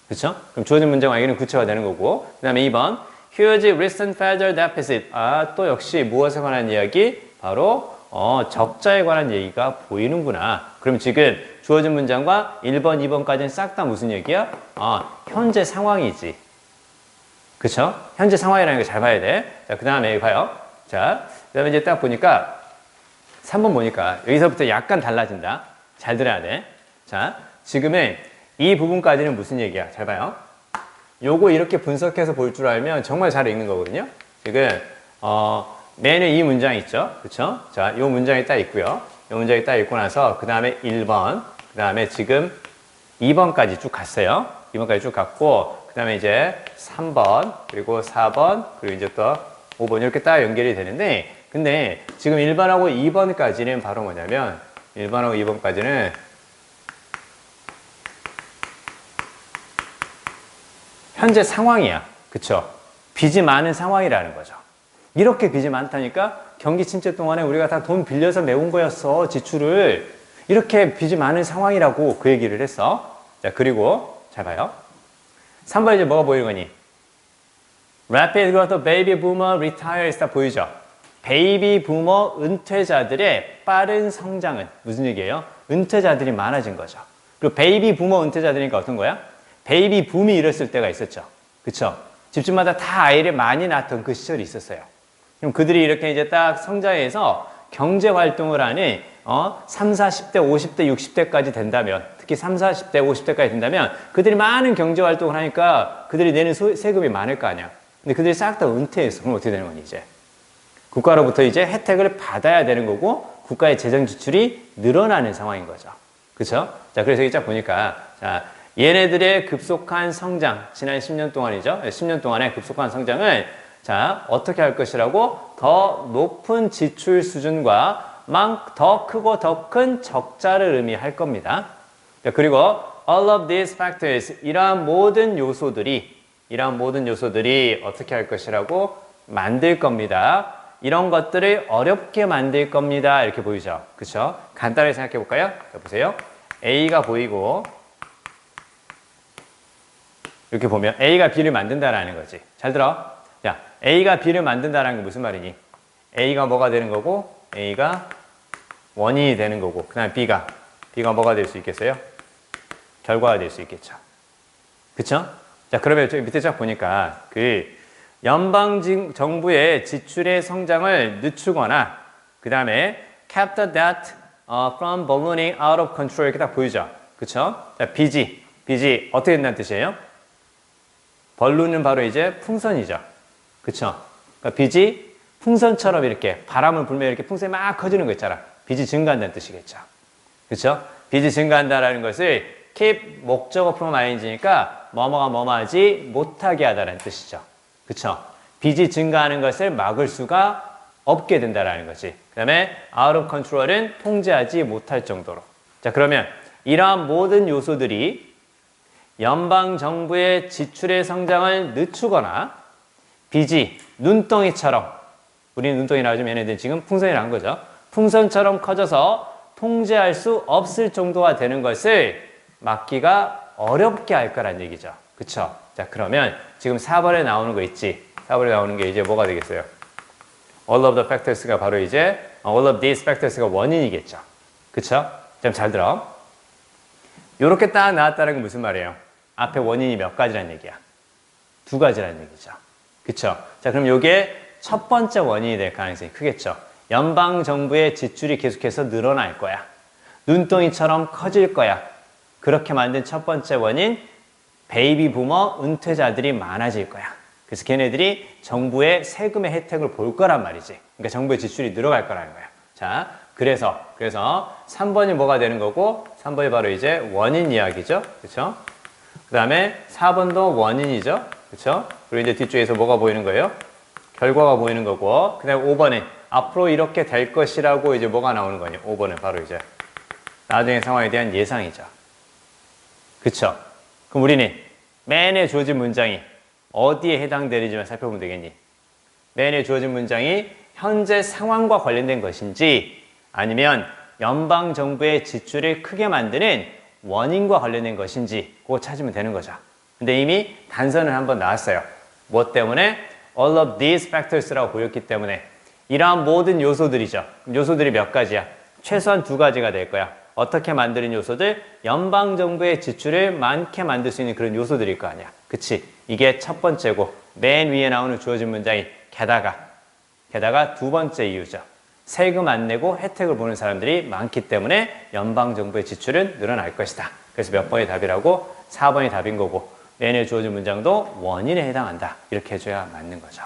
그렇죠? 그럼 주어진 문장 완결은 구체화되는 거고 그 다음에 2번 Huge recent federal deficit. 또 역시 무엇에 관한 이야기? 바로 적자에 관한 얘기가 보이는구나. 그럼 지금 주어진 문장과 1번, 2번까지는 싹 다 무슨 얘기야? 현재 상황이지. 그쵸? 현재 상황이라는 걸 잘 봐야 돼. 자, 그 다음에 봐요. 자, 그 다음에 이제 딱 보니까 3번 보니까 여기서부터 약간 달라진다. 잘 들어야 돼. 자, 지금은 이 부분까지는 무슨 얘기야? 잘 봐요. 요거 이렇게 분석해서 볼 줄 알면 정말 잘 읽는 거거든요. 지금 맨에 이 문장 있죠? 그쵸? 자, 요 문장이 딱 있고요. 요 문장이 딱 있고 나서 그 다음에 1번, 그 다음에 지금 2번까지 쭉 갔어요. 2번까지 쭉 갔고 그 다음에 이제 3번, 그리고 4번, 그리고 이제 또 5번 이렇게 딱 연결이 되는데 근데 지금 1번하고 2번까지는 바로 뭐냐면 1번하고 2번까지는 현재 상황이야. 그쵸? 빚이 많은 상황이라는 거죠. 이렇게 빚이 많다니까 경기 침체 동안에 우리가 다 돈 빌려서 메운 거였어. 지출을. 이렇게 빚이 많은 상황이라고 그 얘기를 했어. 자, 그리고 잘 봐요. 3번에 이제 뭐가 보이는 거니? Rapid growth of baby boomer retires 다 보이죠? 베이비 부머 은퇴자들의 빠른 성장은 무슨 얘기예요? 은퇴자들이 많아진 거죠. 그리고 베이비 부머 은퇴자들이니까 어떤 거야? 베이비 붐이 일었을 때가 있었죠. 그쵸? 집집마다 다 아이를 많이 낳던 그 시절이 있었어요. 그럼 그들이 이렇게 이제 딱 성장해서 경제 활동을 하는 3, 40대, 50대, 60대까지 된다면 특히 3, 40대, 50대까지 된다면 그들이 많은 경제 활동을 하니까 그들이 내는 세금이 많을 거 아니야. 근데 그들이 싹 다 은퇴했어. 그럼 어떻게 되는 거니 이제? 국가로부터 이제 혜택을 받아야 되는 거고 국가의 재정 지출이 늘어나는 상황인 거죠. 그쵸? 자, 그래서 여기 쫙 보니까 자, 얘네들의 급속한 성장, 지난 10년 동안이죠. 10년 동안의 급속한 성장을 자, 어떻게 할 것이라고? 더 높은 지출 수준과 더 크고 더 큰 적자를 의미할 겁니다. 자, 그리고 all of these factors, 이러한 모든 요소들이 어떻게 할 것이라고? 만들 겁니다. 이런 것들을 어렵게 만들 겁니다. 이렇게 보이죠. 그쵸? 간단하게 생각해 볼까요? 자, 보세요. A가 보이고 이렇게 보면 A가 B를 만든다라는 거지. 잘 들어. 자, A가 B를 만든다라는 게 무슨 말이니? A가 뭐가 되는 거고 A가 원인이 되는 거고 그 다음에 B가 뭐가 될 수 있겠어요? 결과가 될 수 있겠죠. 그쵸? 자, 그러면 저기 밑에 쫙 보니까 연방 정부의 지출의 성장을 늦추거나 그 다음에 kept the debt from ballooning out of control 이렇게 딱 보이죠. 그쵸? 자, 빚이 어떻게 된다는 뜻이에요? 벌룬은 바로 이제 풍선이죠. 그쵸? 그러니까 빚이 풍선처럼 이렇게 바람을 불면 이렇게 풍선이 막 커지는 거 있잖아. 빚이 증가한다는 뜻이겠죠. 그쵸? 빚이 증가한다라는 것을 keep 목적어 프롬 ing니까 뭐뭐가 뭐뭐하지 못하게 하다라는 뜻이죠. 그쵸? 빚이 증가하는 것을 막을 수가 없게 된다라는 거지. 그 다음에 out of control은 통제하지 못할 정도로. 자, 그러면 이러한 모든 요소들이 연방 정부의 지출의 성장을 늦추거나 빚이 눈덩이처럼, 우리 눈덩이라 하지만 얘네들 지금 풍선이라는 거죠. 풍선처럼 커져서 통제할 수 없을 정도가 되는 것을 막기가 어렵게 할 거란 얘기죠. 그쵸? 자, 그러면 지금 4번에 나오는 거 있지? 4번에 나오는 게 이제 뭐가 되겠어요? all of the factors가 바로 이제 all of these factors가 원인이겠죠. 그쵸? 좀 잘 들어. 요렇게 딱 나왔다는 건 무슨 말이에요? 앞에 원인이 몇 가지란 얘기야? 2가지란 얘기죠. 그쵸? 자, 그럼 요게 첫 번째 원인이 될 가능성이 크겠죠. 연방정부의 지출이 계속해서 늘어날 거야. 눈덩이처럼 커질 거야. 그렇게 만든 첫 번째 원인, 베이비 부머 은퇴자들이 많아질 거야. 그래서 걔네들이 정부의 세금의 혜택을 볼 거란 말이지. 그러니까 정부의 지출이 늘어갈 거라는 거야. 자, 그래서 3번이 뭐가 되는 거고, 3번이 바로 이제 원인 이야기죠. 그쵸? 그 다음에 4번도 원인이죠. 그쵸? 그리고 이제 뒤쪽에서 뭐가 보이는 거예요? 결과가 보이는 거고, 그 다음에 5번에 앞으로 이렇게 될 것이라고 이제 뭐가 나오는 거냐? 5번은 바로 이제 나중의 상황에 대한 예상이죠. 그쵸? 그럼 우리는 맨에 주어진 문장이 어디에 해당되는지만 살펴보면 되겠니? 맨에 주어진 문장이 현재 상황과 관련된 것인지 아니면 연방정부의 지출을 크게 만드는 원인과 관련된 것인지 그거 찾으면 되는 거죠. 근데 이미 단서는 한번 나왔어요. 뭐 때문에? all of these factors라고 보였기 때문에 이러한 모든 요소들이죠. 요소들이 몇 가지야? 최소한 2가지가 될 거야. 어떻게 만드는 요소들? 연방정부의 지출을 많게 만들 수 있는 그런 요소들일 거 아니야. 그치? 이게 첫 번째고 맨 위에 나오는 주어진 문장이 게다가 2번째 이유죠. 세금 안 내고 혜택을 보는 사람들이 많기 때문에 연방정부의 지출은 늘어날 것이다. 그래서 몇 번이 답이라고? 4번이 답인 거고 맨에 주어진 문장도 원인에 해당한다. 이렇게 해줘야 맞는 거죠.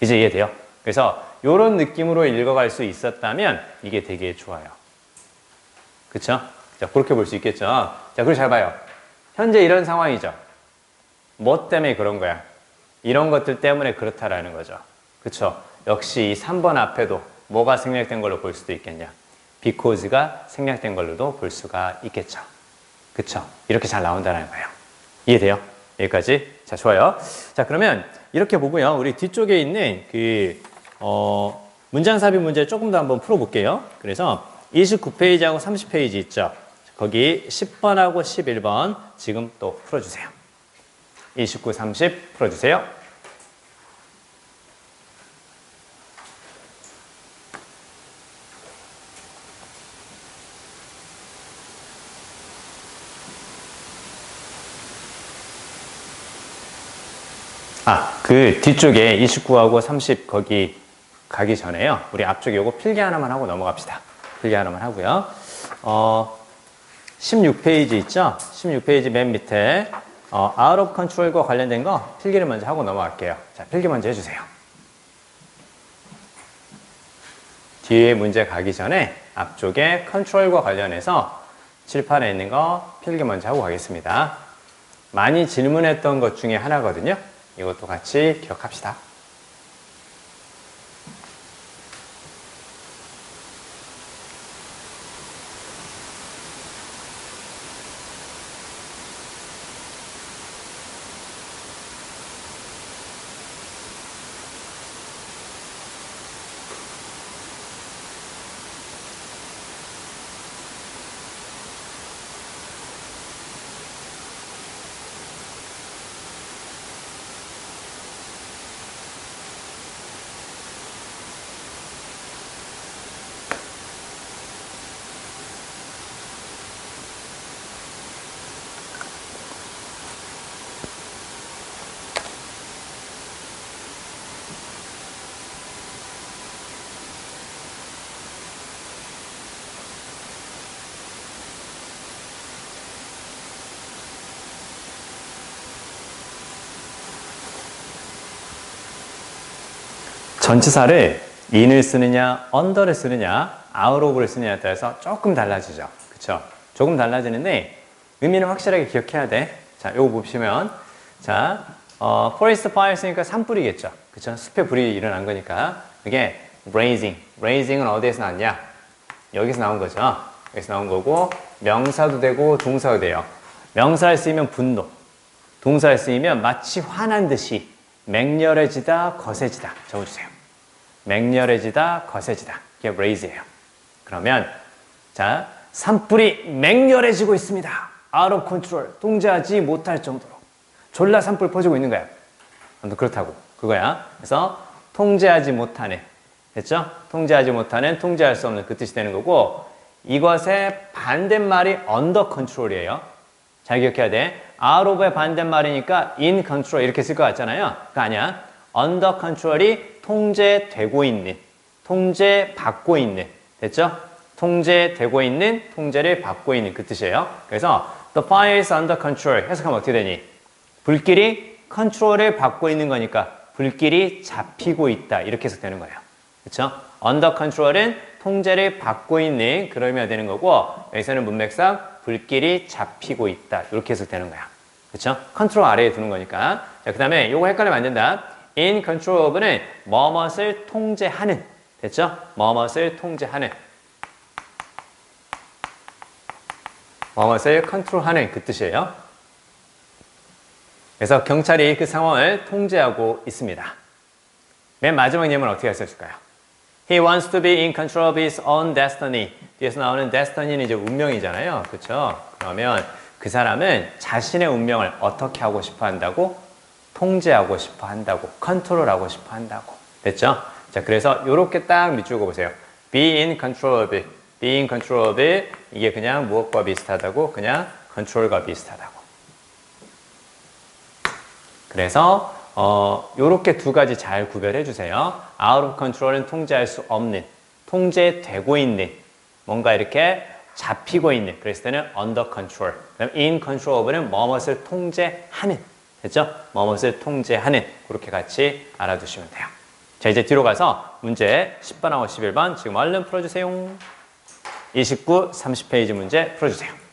이제 이해돼요? 그래서 이런 느낌으로 읽어갈 수 있었다면 이게 되게 좋아요. 그쵸? 자, 그렇게 볼 수 있겠죠? 자, 그리고 잘 봐요. 현재 이런 상황이죠. 뭐 때문에 그런 거야? 이런 것들 때문에 그렇다라는 거죠. 그쵸? 역시 이 3번 앞에도 뭐가 생략된 걸로 볼 수도 있겠냐? because가 생략된 걸로도 볼 수가 있겠죠. 그쵸? 이렇게 잘 나온다는 거예요. 이해돼요? 여기까지? 자, 좋아요. 자, 그러면 이렇게 보고요. 우리 뒤쪽에 있는 문장 삽입 문제 조금 더 한번 풀어볼게요. 그래서 29페이지하고 30페이지 있죠? 거기 10번하고 11번 지금 또 풀어주세요. 29, 30 풀어주세요. 그 뒤쪽에 29하고 30 거기 가기 전에요. 우리 앞쪽에 요거 필기 하나만 하고 넘어갑시다. 필기 하나만 하고요. 16페이지 있죠? 16페이지 맨 밑에 out of control과 관련된 거 필기를 먼저 하고 넘어갈게요. 자, 필기 먼저 해주세요. 뒤에 문제 가기 전에 앞쪽에 control과 관련해서 칠판에 있는 거 필기 먼저 하고 가겠습니다. 많이 질문했던 것 중에 하나거든요. 이것도 같이 기억합시다. 전치사를 in을 쓰느냐, under를 쓰느냐, out of를 쓰느냐에 따라서 조금 달라지죠. 그쵸? 조금 달라지는데 의미는 확실하게 기억해야 돼. 자, 요거 보시면 자, forest fire 쓰니까 산불이겠죠. 그쵸? 숲에 불이 일어난 거니까 이게 blazing. blazing은 어디에서 나왔냐? 여기서 나온 거죠. 여기서 나온 거고 명사도 되고 동사도 돼요. 명사를 쓰이면 분노, 동사를 쓰이면 마치 화난 듯이 맹렬해지다, 거세지다. 적어주세요. 맹렬해지다, 거세지다. 이게 blaze예요. 그러면 자, 산불이 맹렬해지고 있습니다. out of control. 통제하지 못할 정도로. 졸라 산불 퍼지고 있는 거야. 그렇다고. 그거야. 그래서 통제하지 못하는. 됐죠? 통제하지 못하는, 통제할 수 없는 그 뜻이 되는 거고 이것의 반대말이 under control이에요. 잘 기억해야 돼. out of의 반대말이니까 in control 이렇게 쓸 것 같잖아요. 그거 아니야. under control이 통제되고 있는, 통제받고 있는. 됐죠? 통제되고 있는, 통제를 받고 있는 그 뜻이에요. 그래서 the fire is under control 해석하면 어떻게 되니? 불길이 컨트롤을 받고 있는 거니까 불길이 잡히고 있다. 이렇게 해석되는 거예요. 그렇죠? under control은 통제를 받고 있는 그런 의미가 되는 거고 여기서는 문맥상 불길이 잡히고 있다. 이렇게 해석되는 거야. 그렇죠? 컨트롤 아래에 두는 거니까. 자, 그다음에 요거 헷갈리면 안 된다. in control of는 뭐뭇을 통제하는. 됐죠? 뭐뭇을 통제하는. 뭐뭇을 컨트롤하는 그 뜻이에요. 그래서 경찰이 그 상황을 통제하고 있습니다. 맨 마지막 예문은 어떻게 했을까요? He wants to be in control of his own destiny. 뒤에서 나오는 destiny는 이제 운명이잖아요. 그렇죠? 그러면 그 사람은 자신의 운명을 어떻게 하고 싶어 한다고? 통제하고 싶어 한다고. 컨트롤하고 싶어 한다고. 됐죠? 자, 그래서 이렇게 딱 밑줄 그어보세요. Be in control of it. Be in control of it. 이게 그냥 무엇과 비슷하다고? 그냥 control과 비슷하다고. 그래서 요렇게 두 가지 잘 구별해 주세요. out of control은 통제할 수 없는, 통제되고 있는, 뭔가 이렇게 잡히고 있는, 그랬을 때는 under control. 그다음 in control of는 뭐뭇을 통제하는, 됐죠? 뭐뭇을 통제하는, 그렇게 같이 알아두시면 돼요. 자, 이제 뒤로 가서 문제 10번하고 11번 지금 얼른 풀어주세요. 29, 30페이지 문제 풀어주세요.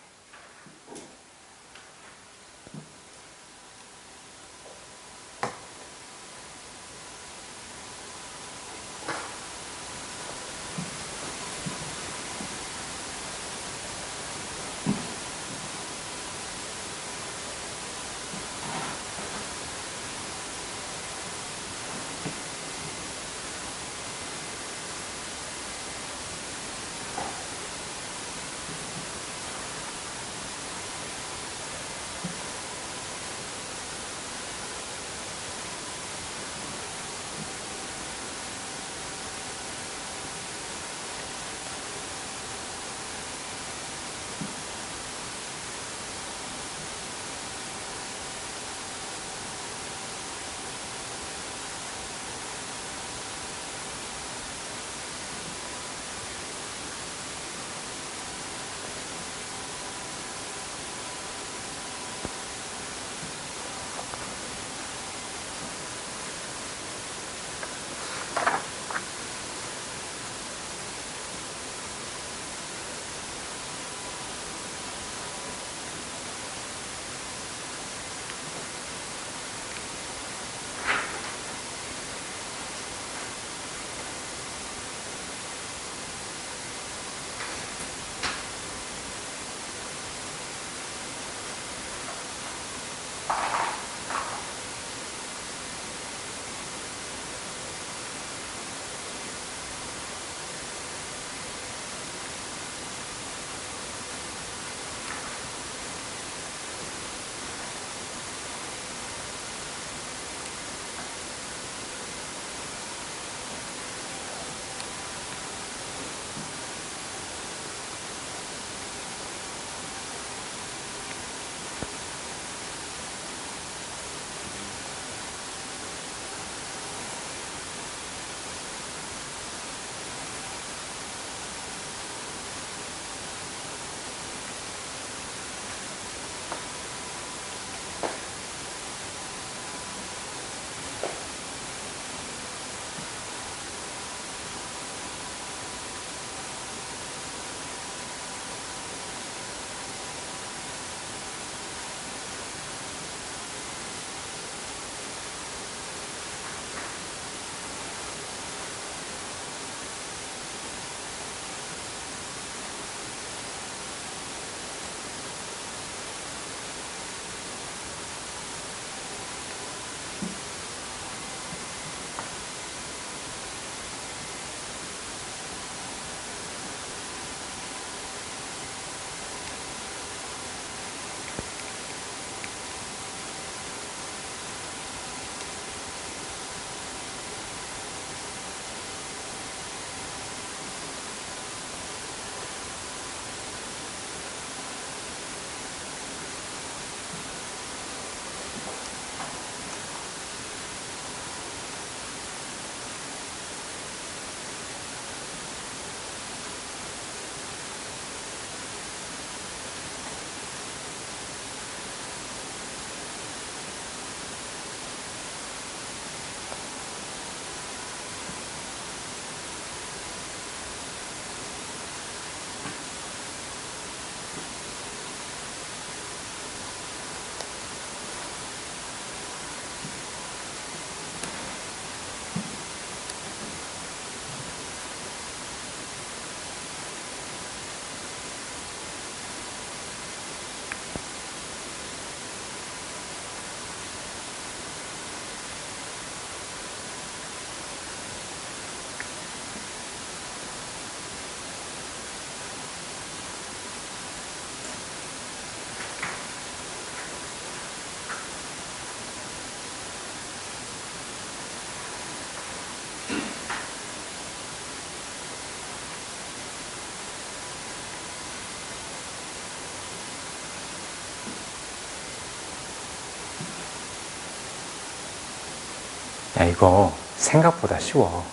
야, 이거 생각보다 쉬워.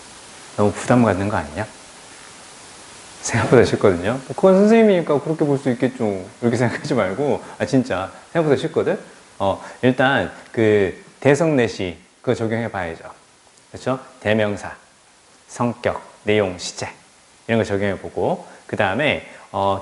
너무 부담 갖는 거 아니냐? 생각보다 쉽거든요. 그건 선생님이니까 그렇게 볼 수 있겠죠. 이렇게 생각하지 말고, 진짜 생각보다 쉽거든? 일단 그 대성내시 그거 적용해 봐야죠. 그렇죠? 대명사, 성격, 내용, 시제 이런 거 적용해 보고, 그 다음에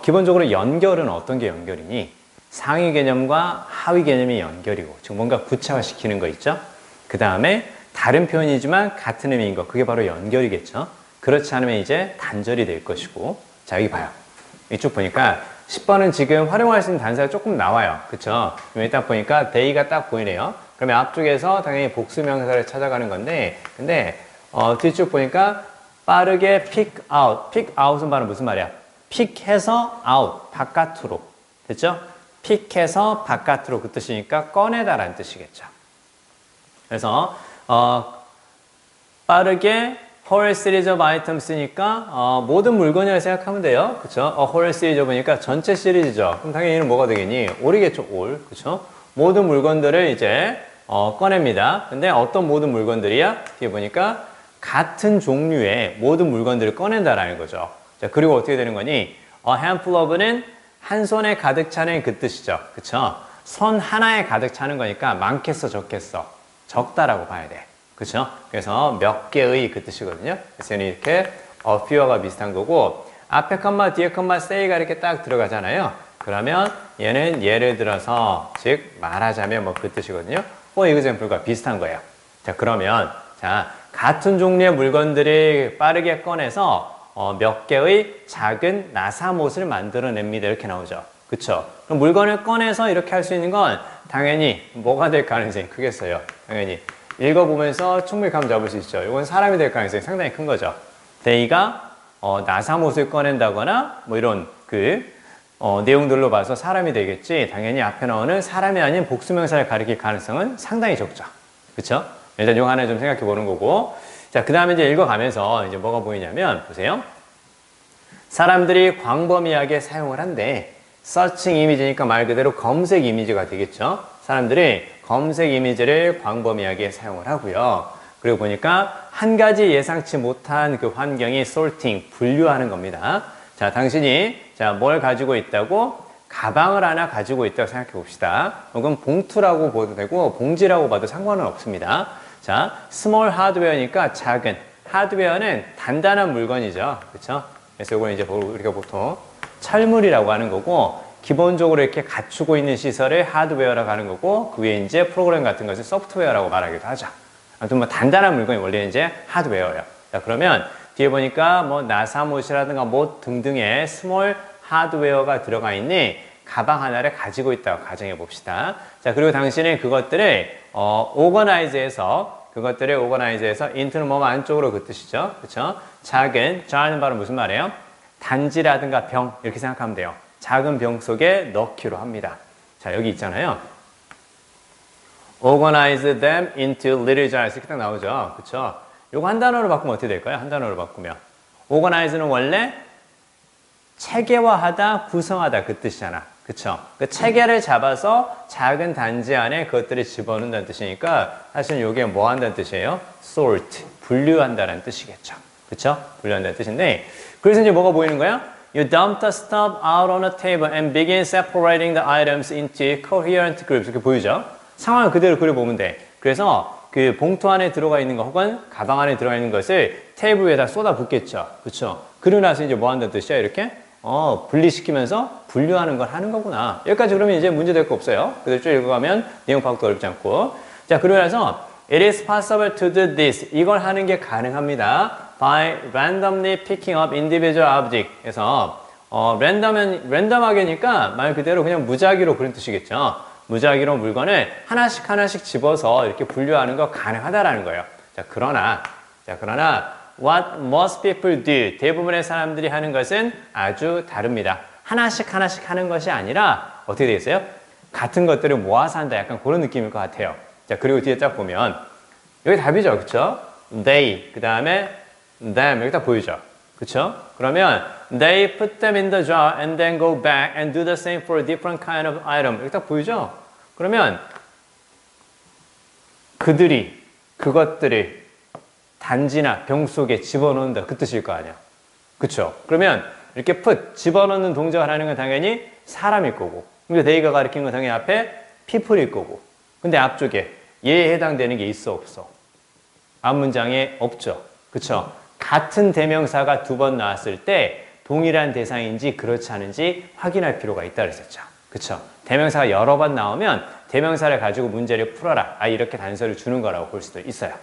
기본적으로 연결은 어떤 게 연결이니? 상위 개념과 하위 개념이 연결이고, 즉 뭔가 구체화시키는 거 있죠? 그 다음에 다른 표현이지만 같은 의미인 거, 그게 바로 연결이겠죠? 그렇지 않으면 이제 단절이 될 것이고. 자, 여기 봐요. 이쪽 보니까 10번은 지금 활용할 수 있는 단서가 조금 나와요. 그쵸? 여기 딱 보니까 they가 딱 보이네요. 그러면 앞쪽에서 당연히 복수명사를 찾아가는 건데, 근데 뒤쪽 보니까 빠르게 pick out. pick out은 바로 무슨 말이야? pick해서 out, 바깥으로. 됐죠? pick해서 바깥으로 그 뜻이니까 꺼내다라는 뜻이겠죠. 그래서 빠르게 whole series of items니까 모든 물건이라고 생각하면 돼요. 그쵸? whole series 보니까 전체 시리즈죠. 그럼 당연히 얘는 뭐가 되겠니? all이겠죠, all. 그쵸? 모든 물건들을 이제 꺼냅니다. 근데 어떤 모든 물건들이야? 뒤에 보니까 같은 종류의 모든 물건들을 꺼낸다라는 거죠. 자, 그리고 어떻게 되는 거니? a handful of는 한 손에 가득 차는 그 뜻이죠. 그쵸? 손 하나에 가득 차는 거니까 많겠어, 적겠어? 적다라고 봐야 돼. 그쵸? 그래서 몇 개의 그 뜻이거든요. 그래서 이렇게 a few가 비슷한 거고, 앞에 컴마 뒤에 컴마 say가 이렇게 딱 들어가잖아요. 그러면 얘는 예를 들어서, 즉 말하자면 뭐 그 뜻이거든요. for example과 비슷한 거예요. 자, 그러면 자, 같은 종류의 물건들을 빠르게 꺼내서 몇 개의 작은 나사못을 만들어냅니다. 이렇게 나오죠. 그쵸? 그럼 물건을 꺼내서 이렇게 할 수 있는 건 당연히 뭐가 될 가능성이 크겠어요. 당연히 읽어보면서 충분히 감 잡을 수 있죠. 이건 사람이 될 가능성이 상당히 큰 거죠. they가 나사못을 꺼낸다거나 뭐 이런 내용들로 봐서 사람이 되겠지. 당연히 앞에 나오는 사람이 아닌 복수명사를 가리킬 가능성은 상당히 적죠. 그쵸? 일단 이거 하나 좀 생각해 보는 거고. 자, 그 다음에 이제 읽어가면서 이제 뭐가 보이냐면, 보세요. 사람들이 광범위하게 사용을 한대. 서칭 이미지니까 말 그대로 검색 이미지가 되겠죠. 사람들이 검색 이미지를 광범위하게 사용을 하고요. 그리고 보니까 한 가지 예상치 못한 그 환경이 sorting, 분류하는 겁니다. 자, 당신이 뭘 가지고 있다고? 가방을 하나 가지고 있다고 생각해 봅시다. 혹은 봉투라고 봐도 되고 봉지라고 봐도 상관은 없습니다. 자, 스몰 하드웨어니까 작은. 하드웨어는 단단한 물건이죠. 그렇죠? 그래서 이걸 이제 우리가 보통 철물이라고 하는 거고, 기본적으로 이렇게 갖추고 있는 시설을 하드웨어라고 하는 거고, 그 위에 이제 프로그램 같은 것을 소프트웨어라고 말하기도 하죠. 아무튼 뭐 단단한 물건이 원래는 이제 하드웨어예요. 자, 그러면 뒤에 보니까 뭐 나사못이라든가 못 등등의 스몰 하드웨어가 들어가 있는 가방 하나를 가지고 있다고 가정해 봅시다. 자, 그리고 당신은 그것들을 오거나이즈해서 인트는 뭐 안쪽으로 그 뜻이죠. 그렇죠? 작은, 자는 바로 무슨 말이에요? 단지라든가 병 이렇게 생각하면 돼요. 작은 병 속에 넣기로 합니다. 자, 여기 있잖아요. Organize them into little jars 이렇게 딱 나오죠. 그렇죠? 요거 한 단어로 바꾸면 어떻게 될까요? 한 단어로 바꾸면 Organize는 원래 체계화하다, 구성하다 그 뜻이잖아. 그쵸? 그 체계를 잡아서 작은 단지 안에 그것들을 집어넣는다는 뜻이니까 사실 이게 뭐 한다는 뜻이에요? sort, 분류한다는 뜻이겠죠. 그쵸? 분류한다는 뜻인데, 그래서 이제 뭐가 보이는 거야? You dump the stuff out on a table and begin separating the items into coherent groups. 이렇게 보이죠? 상황을 그대로 그려보면 돼. 그래서 그 봉투 안에 들어가 있는 거 혹은 가방 안에 들어가 있는 것을 테이블 위에다 쏟아붓겠죠. 그쵸? 그러고 나서 이제 뭐 한다는 뜻이야? 이렇게? 분리시키면서 분류하는 걸 하는 거구나. 여기까지 그러면 이제 문제 될 거 없어요. 그래서 쭉 읽어가면 내용 파악도 어렵지 않고. 자, 그러고 나서 It is possible to do this. 이걸 하는 게 가능합니다. By randomly picking up individual object. 그래서 랜덤하게니까 말 그대로 그냥 무작위로 그런 뜻이겠죠. 무작위로 물건을 하나씩 집어서 이렇게 분류하는 거 가능하다라는 거예요. 자, 그러나 What most people do. 대부분의 사람들이 하는 것은 아주 다릅니다. 하나씩 하는 것이 아니라 어떻게 되겠어요? 같은 것들을 모아서 한다. 약간 그런 느낌일 것 같아요. 자, 그리고 뒤에 딱 보면 여기 답이죠. 그쵸? They, 그 다음에 them 여기 딱 보이죠. 그쵸? 그러면 they put them in the jar and then go back and do the same for a different kind of item. 여기 딱 보이죠? 그러면 그들이 그것들을 단지나 병 속에 집어넣는다. 그 뜻일 거 아니야. 그쵸? 그러면 이렇게 집어넣는 동작을 하는 건 당연히 사람일 거고. 근데 데이가 가리키는 건 당연히 앞에 people일 거고. 근데 앞쪽에 얘에 해당되는 게 있어, 없어? 앞 문장에 없죠. 그쵸? 같은 대명사가 두 번 나왔을 때 동일한 대상인지 그렇지 않은지 확인할 필요가 있다 그랬었죠. 그쵸? 대명사가 여러 번 나오면 대명사를 가지고 문제를 풀어라. 이렇게 단서를 주는 거라고 볼 수도 있어요.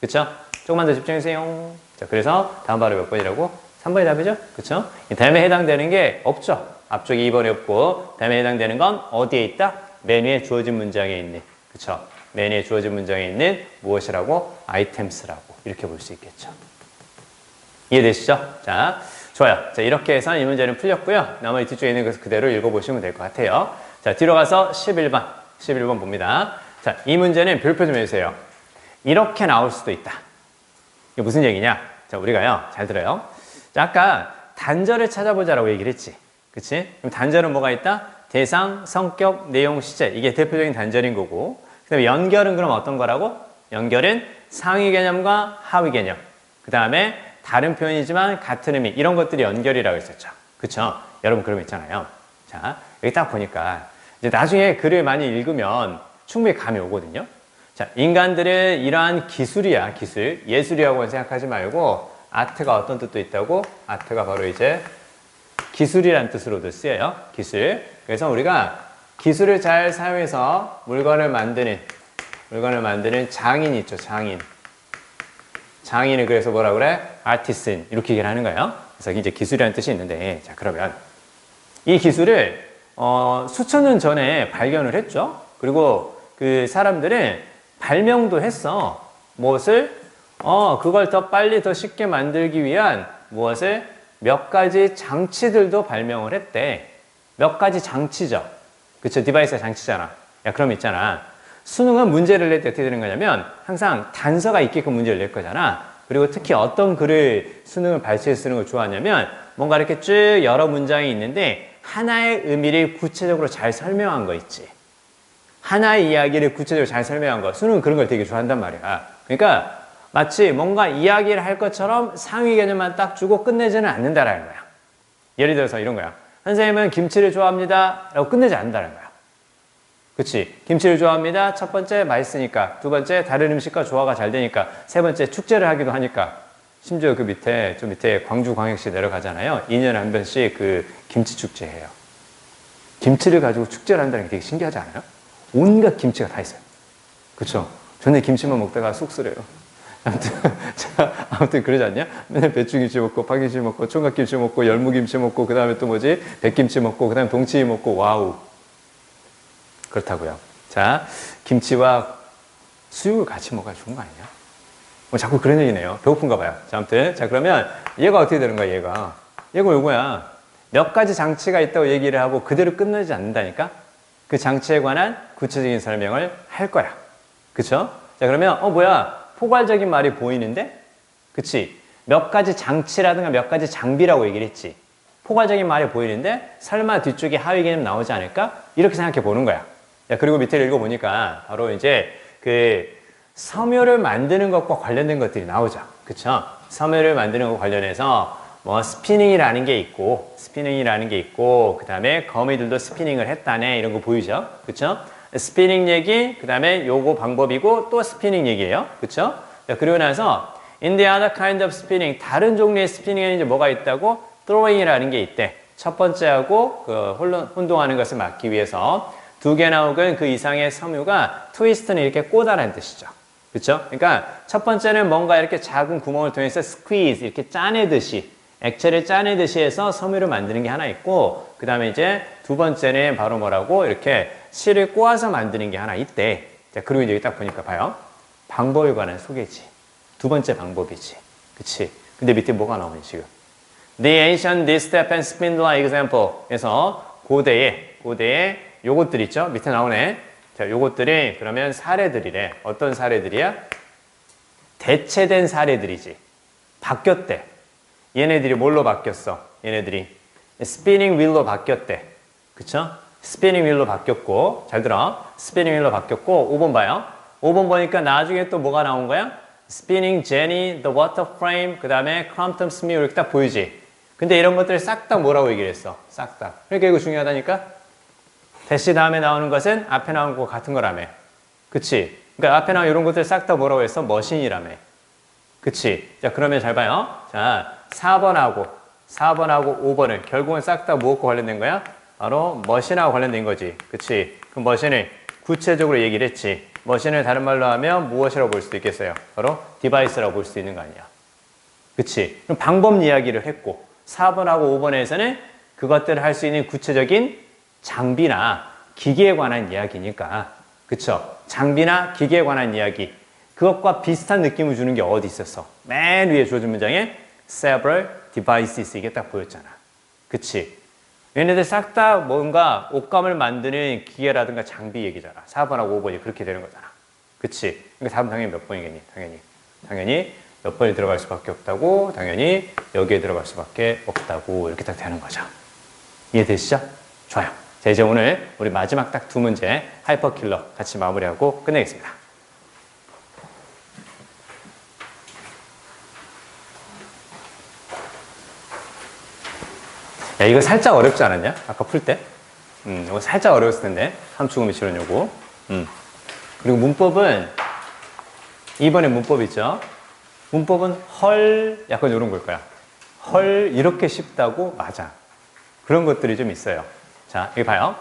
그쵸? 조금만 더 집중해주세요. 자, 그래서 다음 바로 몇 번이라고? 3번이 답이죠? 그쵸? 다음에 해당되는 게 없죠. 앞쪽에 2번이 없고, 다음에 해당되는 건 어디에 있다? 맨 위에 주어진 문장에 있는. 그쵸? 맨 위에 주어진 문장에 있는 무엇이라고? 아이템스라고. 이렇게 볼 수 있겠죠. 이해되시죠? 자, 좋아요. 자, 이렇게 해서 이 문제는 풀렸고요. 나머지 뒤쪽에 있는 것을 그대로 읽어보시면 될 것 같아요. 자, 뒤로 가서 11번. 11번 봅니다. 자, 이 문제는 별표 좀 해주세요. 이렇게 나올 수도 있다. 이게 무슨 얘기냐? 자, 우리가요. 잘 들어요. 자, 아까 단절을 찾아보자라고 얘기를 했지. 그치? 그럼 단절은 뭐가 있다? 대상, 성격, 내용, 시제. 이게 대표적인 단절인 거고. 그 다음에 연결은 그럼 어떤 거라고? 연결은 상위 개념과 하위 개념. 그 다음에 다른 표현이지만 같은 의미. 이런 것들이 연결이라고 했었죠. 그쵸? 여러분 그런 거 있잖아요. 자, 여기 딱 보니까 이제 나중에 글을 많이 읽으면 충분히 감이 오거든요. 자, 인간들의 이러한 기술이야, 기술. 예술이라고 생각하지 말고 아트가 어떤 뜻도 있다고? 아트가 바로 이제 기술이란 뜻으로도 쓰여요. 기술. 그래서 우리가 기술을 잘 사용해서 물건을 만드는 장인 있죠, 장인. 장인을 그래서 뭐라 그래? 아티슨. 이렇게 얘기를 하는 거예요. 그래서 이제 기술이라는 뜻이 있는데, 자, 그러면 이 기술을 수천 년 전에 발견을 했죠. 그리고 그 사람들은 발명도 했어. 무엇을? 그걸 더 빨리 더 쉽게 만들기 위한 무엇을? 몇 가지 장치들도 발명을 했대. 몇 가지 장치죠. 그쵸? 디바이스가 장치잖아. 야, 그럼 있잖아. 수능은 문제를 낼 때 어떻게 되는 거냐면 항상 단서가 있게끔 문제를 낼 거잖아. 그리고 특히 어떤 글을 수능을 발췌해 쓰는 걸 좋아하냐면 뭔가 이렇게 쭉 여러 문장이 있는데 하나의 의미를 구체적으로 잘 설명한 거 있지. 하나의 이야기를 구체적으로 잘 설명한 거. 수능은 그런 걸 되게 좋아한단 말이야. 그러니까 마치 뭔가 이야기를 할 것처럼 상위 개념만 딱 주고 끝내지는 않는다라는 거야. 예를 들어서 이런 거야. 선생님은 김치를 좋아합니다. 라고 끝내지 않는다는 거야. 그치? 김치를 좋아합니다. 첫 번째 맛있으니까. 두 번째 다른 음식과 조화가 잘 되니까. 세 번째 축제를 하기도 하니까. 심지어 그 밑에, 좀 밑에 광주광역시 내려가잖아요. 2년에 한 번씩 그 김치 축제 해요. 김치를 가지고 축제를 한다는 게 되게 신기하지 않아요? 온갖 김치가 다 있어요. 그쵸? 전에 김치만 먹다가 쑥스려요. 아무튼 그러지 않냐? 맨날 배추김치 먹고, 파김치 먹고, 총각김치 먹고, 열무김치 먹고, 그 다음에 또 뭐지? 백김치 먹고, 그 다음에 동치미 먹고, 와우. 그렇다고요. 자, 김치와 수육을 같이 먹어야 좋은 거 아니냐? 뭐 자꾸 그런 얘기네요. 배고픈가 봐요. 자, 아무튼. 자, 그러면 얘가 어떻게 되는 거야, 얘가? 얘가 요거야. 몇 가지 장치가 있다고 얘기를 하고 그대로 끝나지 않는다니까? 그 장치에 관한 구체적인 설명을 할 거야. 그쵸? 자, 그러면, 뭐야? 포괄적인 말이 보이는데? 그치? 몇 가지 장치라든가 몇 가지 장비라고 얘기를 했지. 포괄적인 말이 보이는데 설마 뒤쪽에 하위 개념 나오지 않을까? 이렇게 생각해 보는 거야. 자, 그리고 밑에 읽어보니까 바로 이제 그 섬유를 만드는 것과 관련된 것들이 나오죠. 그쵸? 섬유를 만드는 것과 관련해서 뭐 스피닝이라는 게 있고 그 다음에 거미들도 스피닝을 했다네 이런 거 보이죠? 그쵸? 스피닝 얘기, 그 다음에 요거 방법이고 또 스피닝 얘기예요. 그쵸? 자, 그리고 나서 in the other kind of spinning, 다른 종류의 스피닝에는 이제 뭐가 있다고? throwing이라는 게 있대. 첫 번째하고 그 혼동하는 것을 막기 위해서 두 개나 혹은 그 이상의 섬유가 트위스트는 이렇게 꼬다라는 뜻이죠. 그쵸? 그러니까 첫 번째는 뭔가 이렇게 작은 구멍을 통해서 squeeze, 이렇게 짜내듯이, 액체를 짜내듯이 해서 섬유를 만드는 게 하나 있고, 그 다음에 이제 두 번째는 바로 뭐라고? 이렇게 실을 꼬아서 만드는 게 하나 있대. 자, 그리고 이제 여기 딱 보니까 봐요. 방법에 관한 소개지. 두 번째 방법이지. 그치? 근데 밑에 뭐가 나오니, 지금? The ancient distaff and spindle example. 그래서 고대의 요것들 있죠? 밑에 나오네. 자, 요것들이 그러면 사례들이래. 어떤 사례들이야? 대체된 사례들이지. 바뀌었대. 얘네들이 뭘로 바뀌었어? 얘네들이 스피닝 휠로 바뀌었대. 그쵸? 스피닝 휠로 바뀌었고, 잘 들어. 스피닝 휠로 바뀌었고, 5번 봐요. 5번 보니까 나중에 또 뭐가 나온 거야? Spinning Jenny, The Water Frame, 그 다음에 Quantum Smith 이렇게 딱 보이지? 근데 이런 것들 싹 다 뭐라고 얘기를 했어? 싹 다. 그러니까 이거 중요하다니까? 대시 다음에 나오는 것은 앞에 나온 거 같은 거라며. 그치? 그러니까 앞에 나온 이런 것들 싹 다 뭐라고 했어? 머신이라며. 그치? 자, 그러면 잘 봐요. 자, 4번하고 5번을 결국은 싹 다 무엇과 관련된 거야? 바로 머신하고 관련된 거지. 그치? 그 머신을 구체적으로 얘기를 했지. 머신을 다른 말로 하면 무엇이라고 볼 수도 있겠어요? 바로 디바이스라고 볼 수 있는 거 아니야. 그치? 그럼 방법 이야기를 했고 4번하고 5번에서는 그것들을 할 수 있는 구체적인 장비나 기기에 관한 이야기니까 그쵸? 장비나 기기에 관한 이야기 그것과 비슷한 느낌을 주는 게 어디 있었어? 맨 위에 주어진 문장에 several devices 이게 딱 보였잖아. 그치? 얘네들 싹 다 뭔가 옷감을 만드는 기계라든가 장비 얘기잖아. 4번하고 5번이 그렇게 되는 거잖아. 그치? 그러니까 답은 당연히 몇 번이겠니? 당연히 몇 번이 들어갈 수밖에 없다고 당연히 여기에 들어갈 수밖에 없다고 이렇게 딱 되는 거죠. 이해되시죠? 좋아요. 자, 이제 오늘 우리 마지막 딱 두 문제 하이퍼킬러 같이 마무리하고 끝내겠습니다. 야, 이거 살짝 어렵지 않았냐? 아까 풀 때? 이거 살짝 어려웠을 텐데. 함축음이 치는 요거. 그리고 문법은, 이번에 문법 있죠? 문법은 헐, 약간 이런 걸 거야. 헐, 이렇게 쉽다고? 맞아. 그런 것들이 좀 있어요. 자, 여기 봐요.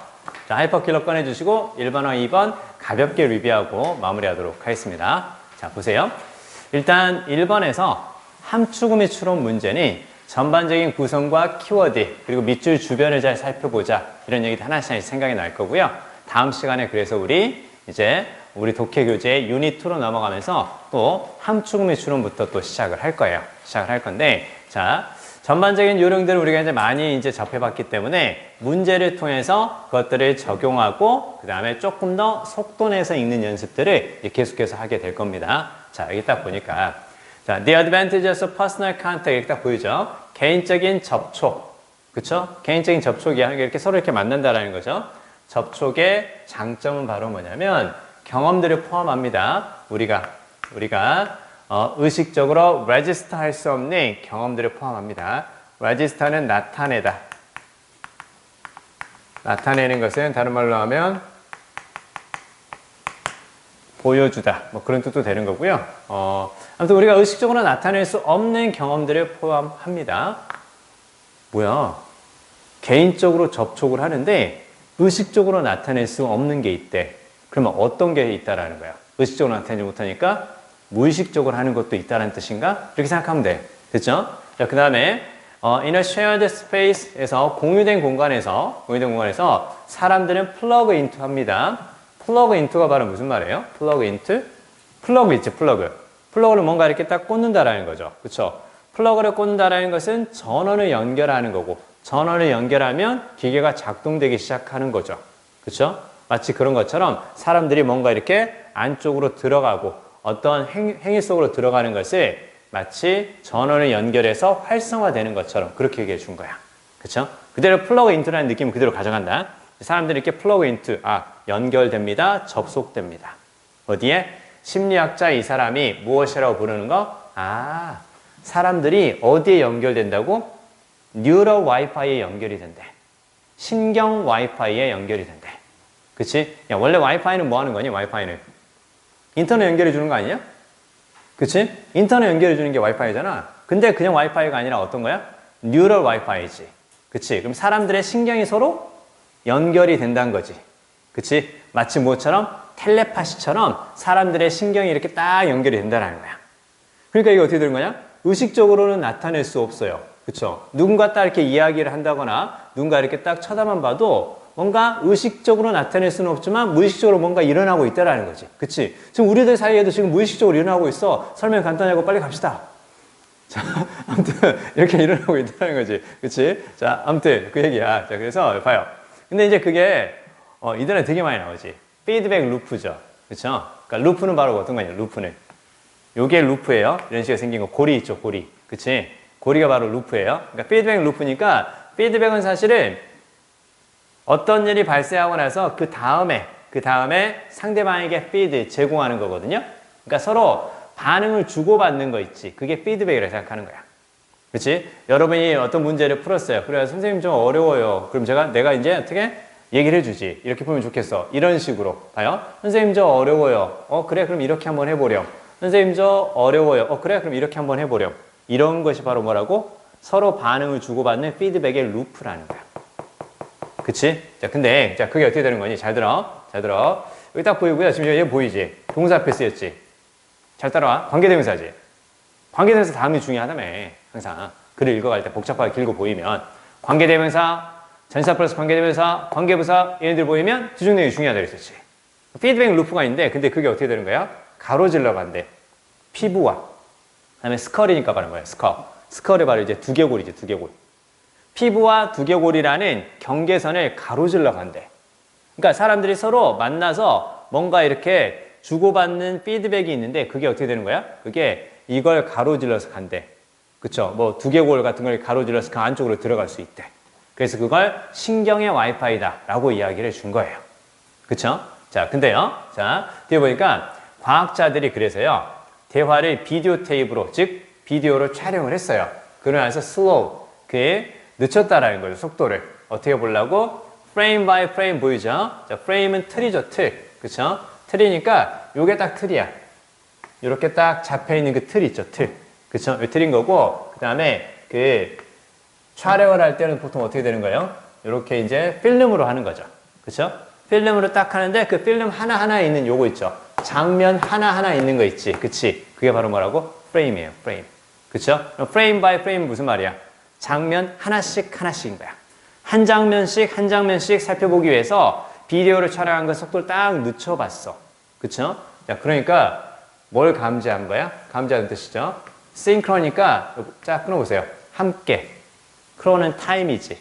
자, 하이퍼킬러 꺼내주시고, 1번과 2번 가볍게 리뷰하고 마무리하도록 하겠습니다. 자, 보세요. 일단 1번에서 함축음이 추론 문제는 전반적인 구성과 키워드 그리고 밑줄 주변을 잘 살펴보자 이런 얘기도 하나씩 생각이 날 거고요. 다음 시간에 그래서 우리 이제 우리 독해 교재 유닛 2로 넘어가면서 또 함축음의 추론부터 또 시작을 할 거예요. 시작을 할 건데 자 전반적인 요령들을 우리가 이제 많이 이제 접해봤기 때문에 문제를 통해서 그것들을 적용하고 그 다음에 조금 더 속도 내서 읽는 연습들을 계속해서 하게 될 겁니다. 자 여기 딱 보니까 자, the advantages of personal contact 이렇게 딱 보이죠? 개인적인 접촉, 그쵸? 개인적인 접촉이야. 이렇게 서로 이렇게 만난다라는 거죠. 접촉의 장점은 바로 뭐냐면 경험들을 포함합니다. 우리가 의식적으로 register 할 수 없는 경험들을 포함합니다. register는 나타내다. 나타내는 것은 다른 말로 하면 보여주다. 뭐 그런 뜻도 되는 거고요. 아무튼 우리가 의식적으로 나타낼 수 없는 경험들을 포함합니다. 뭐야? 개인적으로 접촉을 하는데 의식적으로 나타낼 수 없는 게 있대. 그러면 어떤 게 있다라는 거야? 의식적으로 나타내지 못하니까 무의식적으로 하는 것도 있다는 뜻인가? 이렇게 생각하면 돼. 됐죠? 자, 그 다음에 in a shared space에서 공유된 공간에서 사람들은 plug into 합니다. 플러그 인투가 바로 무슨 말이에요? 플러그 인투? 플러그 있지, 플러그. 플러그를 뭔가 이렇게 딱 꽂는다라는 거죠. 그쵸? 플러그를 꽂는다라는 것은 전원을 연결하는 거고, 전원을 연결하면 기계가 작동되기 시작하는 거죠. 그쵸? 마치 그런 것처럼 사람들이 뭔가 이렇게 안쪽으로 들어가고 어떤 행위 속으로 들어가는 것을 마치 전원을 연결해서 활성화되는 것처럼 그렇게 얘기해 준 거야. 그쵸? 그대로 플러그 인투라는 느낌을 그대로 가져간다. 사람들이 이렇게 플러그 인투, 연결됩니다. 접속됩니다. 어디에? 심리학자 이 사람이 무엇이라고 부르는 거? 사람들이 어디에 연결된다고? 뉴럴 와이파이에 연결이 된대. 신경 와이파이에 연결이 된대. 그치? 야, 원래 와이파이는 뭐 하는 거니? 와이파이는 인터넷 연결해 주는 거 아니냐? 그치? 인터넷 연결해 주는 게 와이파이잖아. 근데 그냥 와이파이가 아니라 어떤 거야? 뉴럴 와이파이지. 그치? 그럼 사람들의 신경이 서로 연결이 된다는 거지. 그치? 마치 뭐처럼? 텔레파시처럼 사람들의 신경이 이렇게 딱 연결이 된다는 거야. 그러니까 이게 어떻게 되는 거냐? 의식적으로는 나타낼 수 없어요. 그쵸? 누군가 딱 이렇게 이야기를 한다거나 누군가 이렇게 딱 쳐다만 봐도 뭔가 의식적으로 나타낼 수는 없지만 무의식적으로 뭔가 일어나고 있다라는 거지. 그치? 지금 우리들 사이에도 지금 무의식적으로 일어나고 있어. 설명 간단히 하고 빨리 갑시다. 자, 아무튼 이렇게 일어나고 있다는 거지. 그치? 자, 아무튼 그 얘기야. 자, 그래서 봐요. 근데 이제 그게 이들은 되게 많이 나오지. 피드백 루프죠. 그쵸? 그러니까 루프는 바로 어떤 거냐? 루프는 요게 루프예요. 이런 식으로 생긴 거. 고리 있죠, 고리. 그치? 고리가 바로 루프예요. 그러니까 피드백 루프니까 피드백은 사실은 어떤 일이 발생하고 나서 그 다음에 그 다음에 상대방에게 feed, 제공하는 거거든요. 그러니까 서로 반응을 주고받는 거 있지. 그게 피드백이라고 생각하는 거야. 그렇지? 여러분이 어떤 문제를 풀었어요. 그래, 선생님 좀 어려워요. 그럼 내가 이제 어떻게 얘기를 해주지. 이렇게 보면 좋겠어. 이런 식으로. 봐요. 선생님 저 어려워요. 그래, 그럼 이렇게 한번 해보렴. 선생님 저 어려워요. 그래, 그럼 이렇게 한번 해보렴. 이런 것이 바로 뭐라고? 서로 반응을 주고받는 피드백의 루프라는 거야. 그치? 자, 근데, 자, 그게 어떻게 되는 거니? 잘 들어. 잘 들어. 여기 딱 보이고요. 지금 얘 보이지? 동사 앞에 쓰였지? 잘 따라와. 관계대명사지? 관계대명사 다음이 중요하다며. 항상. 글을 읽어갈 때 복잡하게 길고 보이면. 관계대명사, 전치사 플러스 관계대명사, 관계부사, 얘네들 보이면 뒤중력이 중요하다 그랬었지. 피드백 루프가 있는데, 근데 그게 어떻게 되는 거야? 가로질러 간대. 피부와. 그 다음에 스컬이니까 가는 거야. 스컬이 바로 이제 두개골이지, 두개골. 피부와 두개골이라는 경계선을 가로질러 간대. 그러니까 사람들이 서로 만나서 뭔가 이렇게 주고받는 피드백이 있는데 그게 어떻게 되는 거야? 그게 이걸 가로질러서 간대. 그쵸? 뭐 두개골 같은 걸 가로질러서 그 안쪽으로 들어갈 수 있대. 그래서 그걸 신경의 와이파이다 라고 이야기를 준 거예요. 그쵸? 자, 근데요. 자, 뒤에 보니까 과학자들이 그래서요. 대화를 비디오 테이프로, 즉 비디오로 촬영을 했어요. 그러면서 슬로우, 그게 늦췄다라는 거죠. 속도를. 어떻게 보려고? 프레임 바이 프레임 보이죠? 자, 프레임은 틀이죠, 틀. 그쵸? 틀이니까 요게 딱 틀이야. 요렇게 딱 잡혀있는 그 틀 있죠, 틀. 그쵸? 요 틀인 거고, 그 다음에 그 촬영을 할 때는 보통 어떻게 되는 거예요? 요렇게 이제 필름으로 하는 거죠. 그쵸? 필름으로 딱 하는데 그 필름 하나하나에 있는 요거 있죠? 장면 하나하나 있는 거 있지. 그치? 그게 바로 뭐라고? 프레임이에요, 프레임. 그쵸? 프레임 바이 프레임 무슨 말이야? 장면 하나씩 하나씩인 거야. 한 장면씩 한 장면씩 살펴보기 위해서 비디오를 촬영한 거 속도를 딱 늦춰봤어. 그쵸? 자, 그러니까 뭘 감지한 거야? 감지하는 뜻이죠. 싱크로니까 쫙 끊어보세요. 함께. 크로는 타임이지.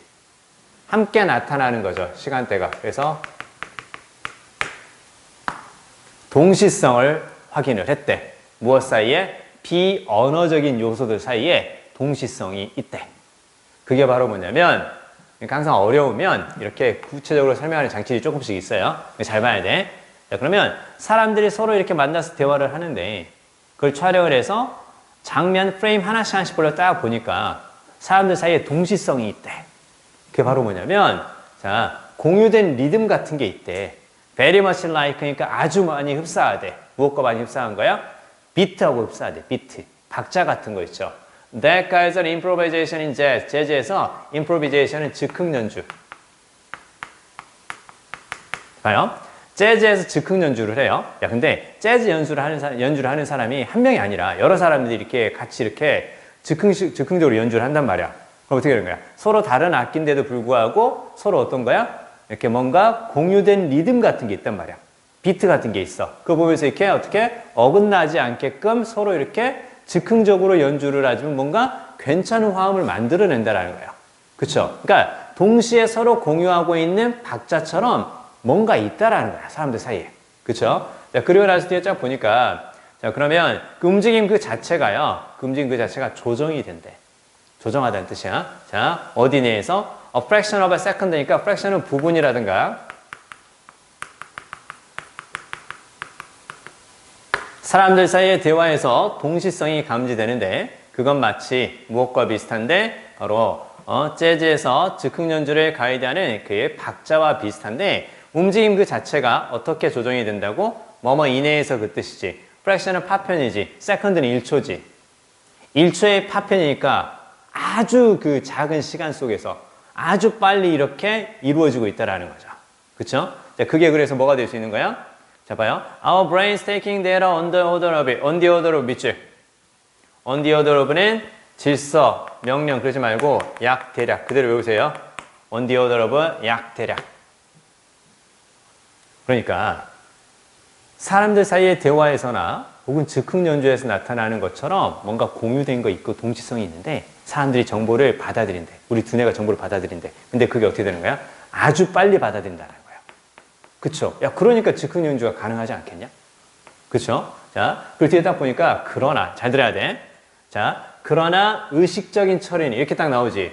함께 나타나는 거죠. 시간대가. 그래서 동시성을 확인을 했대. 무엇 사이에? 비언어적인 요소들 사이에 동시성이 있대. 그게 바로 뭐냐면 항상 어려우면 이렇게 구체적으로 설명하는 장치들이 조금씩 있어요. 잘 봐야 돼. 자, 그러면 사람들이 서로 이렇게 만나서 대화를 하는데 그걸 촬영을 해서 장면 프레임 하나씩 하나씩 볼려 딱 보니까 사람들 사이에 동시성이 있대. 그게 바로 뭐냐면 자, 공유된 리듬 같은 게 있대. very much like 그러니까 아주 많이 흡사하대. 무엇과 많이 흡사한 거야? 비트하고 흡사하대. 비트. 박자 같은 거 있죠. That guy's an improvisation in jazz. 재즈에서 improvisation은 즉흥 연주. 봐요. 재즈에서 즉흥 연주를 해요. 야, 근데 재즈 연주를 하는 사람이 한 명이 아니라 여러 사람들이 이렇게 같이 이렇게 즉흥적으로 연주를 한단 말이야. 그럼 어떻게 되는 거야? 서로 다른 악기인데도 불구하고 서로 어떤 거야? 이렇게 뭔가 공유된 리듬 같은 게 있단 말이야. 비트 같은 게 있어. 그거 보면서 이렇게 어떻게 어긋나지 않게끔 서로 이렇게 즉흥적으로 연주를 하지만 뭔가 괜찮은 화음을 만들어낸다라는 거예요. 그쵸? 그러니까 동시에 서로 공유하고 있는 박자처럼 뭔가 있다라는 거야. 사람들 사이에. 그쵸? 자, 그리고 나서 뒤에 쫙 보니까 자, 그러면 그 움직임 그 자체가요. 그 움직임 그 자체가 조정이 된대. 조정하다는 뜻이야. 자, 어디 내에서? A fraction of a second니까 fraction은 부분이라든가 사람들 사이의 대화에서 동시성이 감지되는데 그건 마치 무엇과 비슷한데 바로 재즈에서 즉흥 연주를 가이드하는 그의 박자와 비슷한데 움직임 그 자체가 어떻게 조정이 된다고? 뭐뭐 이내에서 그 뜻이지. 프랙션은 파편이지. 세컨드는 1초지. 1초의 파편이니까 아주 그 작은 시간 속에서 아주 빨리 이렇게 이루어지고 있다라는 거죠. 그쵸? 자, 그게 그래서 뭐가 될 수 있는 거야? 자, 봐요. Our brains taking data on the order of it. On the order of 밑줄. On the order of는 질서, 명령 그러지 말고 약, 대략. 그대로 외우세요. On the order of 약, 대략. 그러니까 사람들 사이의 대화에서나 혹은 즉흥 연주에서 나타나는 것처럼 뭔가 공유된 거 있고 동시성이 있는데 사람들이 정보를 받아들인대. 우리 두뇌가 정보를 받아들인대. 근데 그게 어떻게 되는 거야? 아주 빨리 받아들인다는 거야. 그쵸? 야, 그러니까 즉흥 연주가 가능하지 않겠냐? 그쵸? 자, 그리고 뒤에 딱 보니까 그러나, 잘 들어야 돼. 자, 그러나 의식적인 처리는 이렇게 딱 나오지.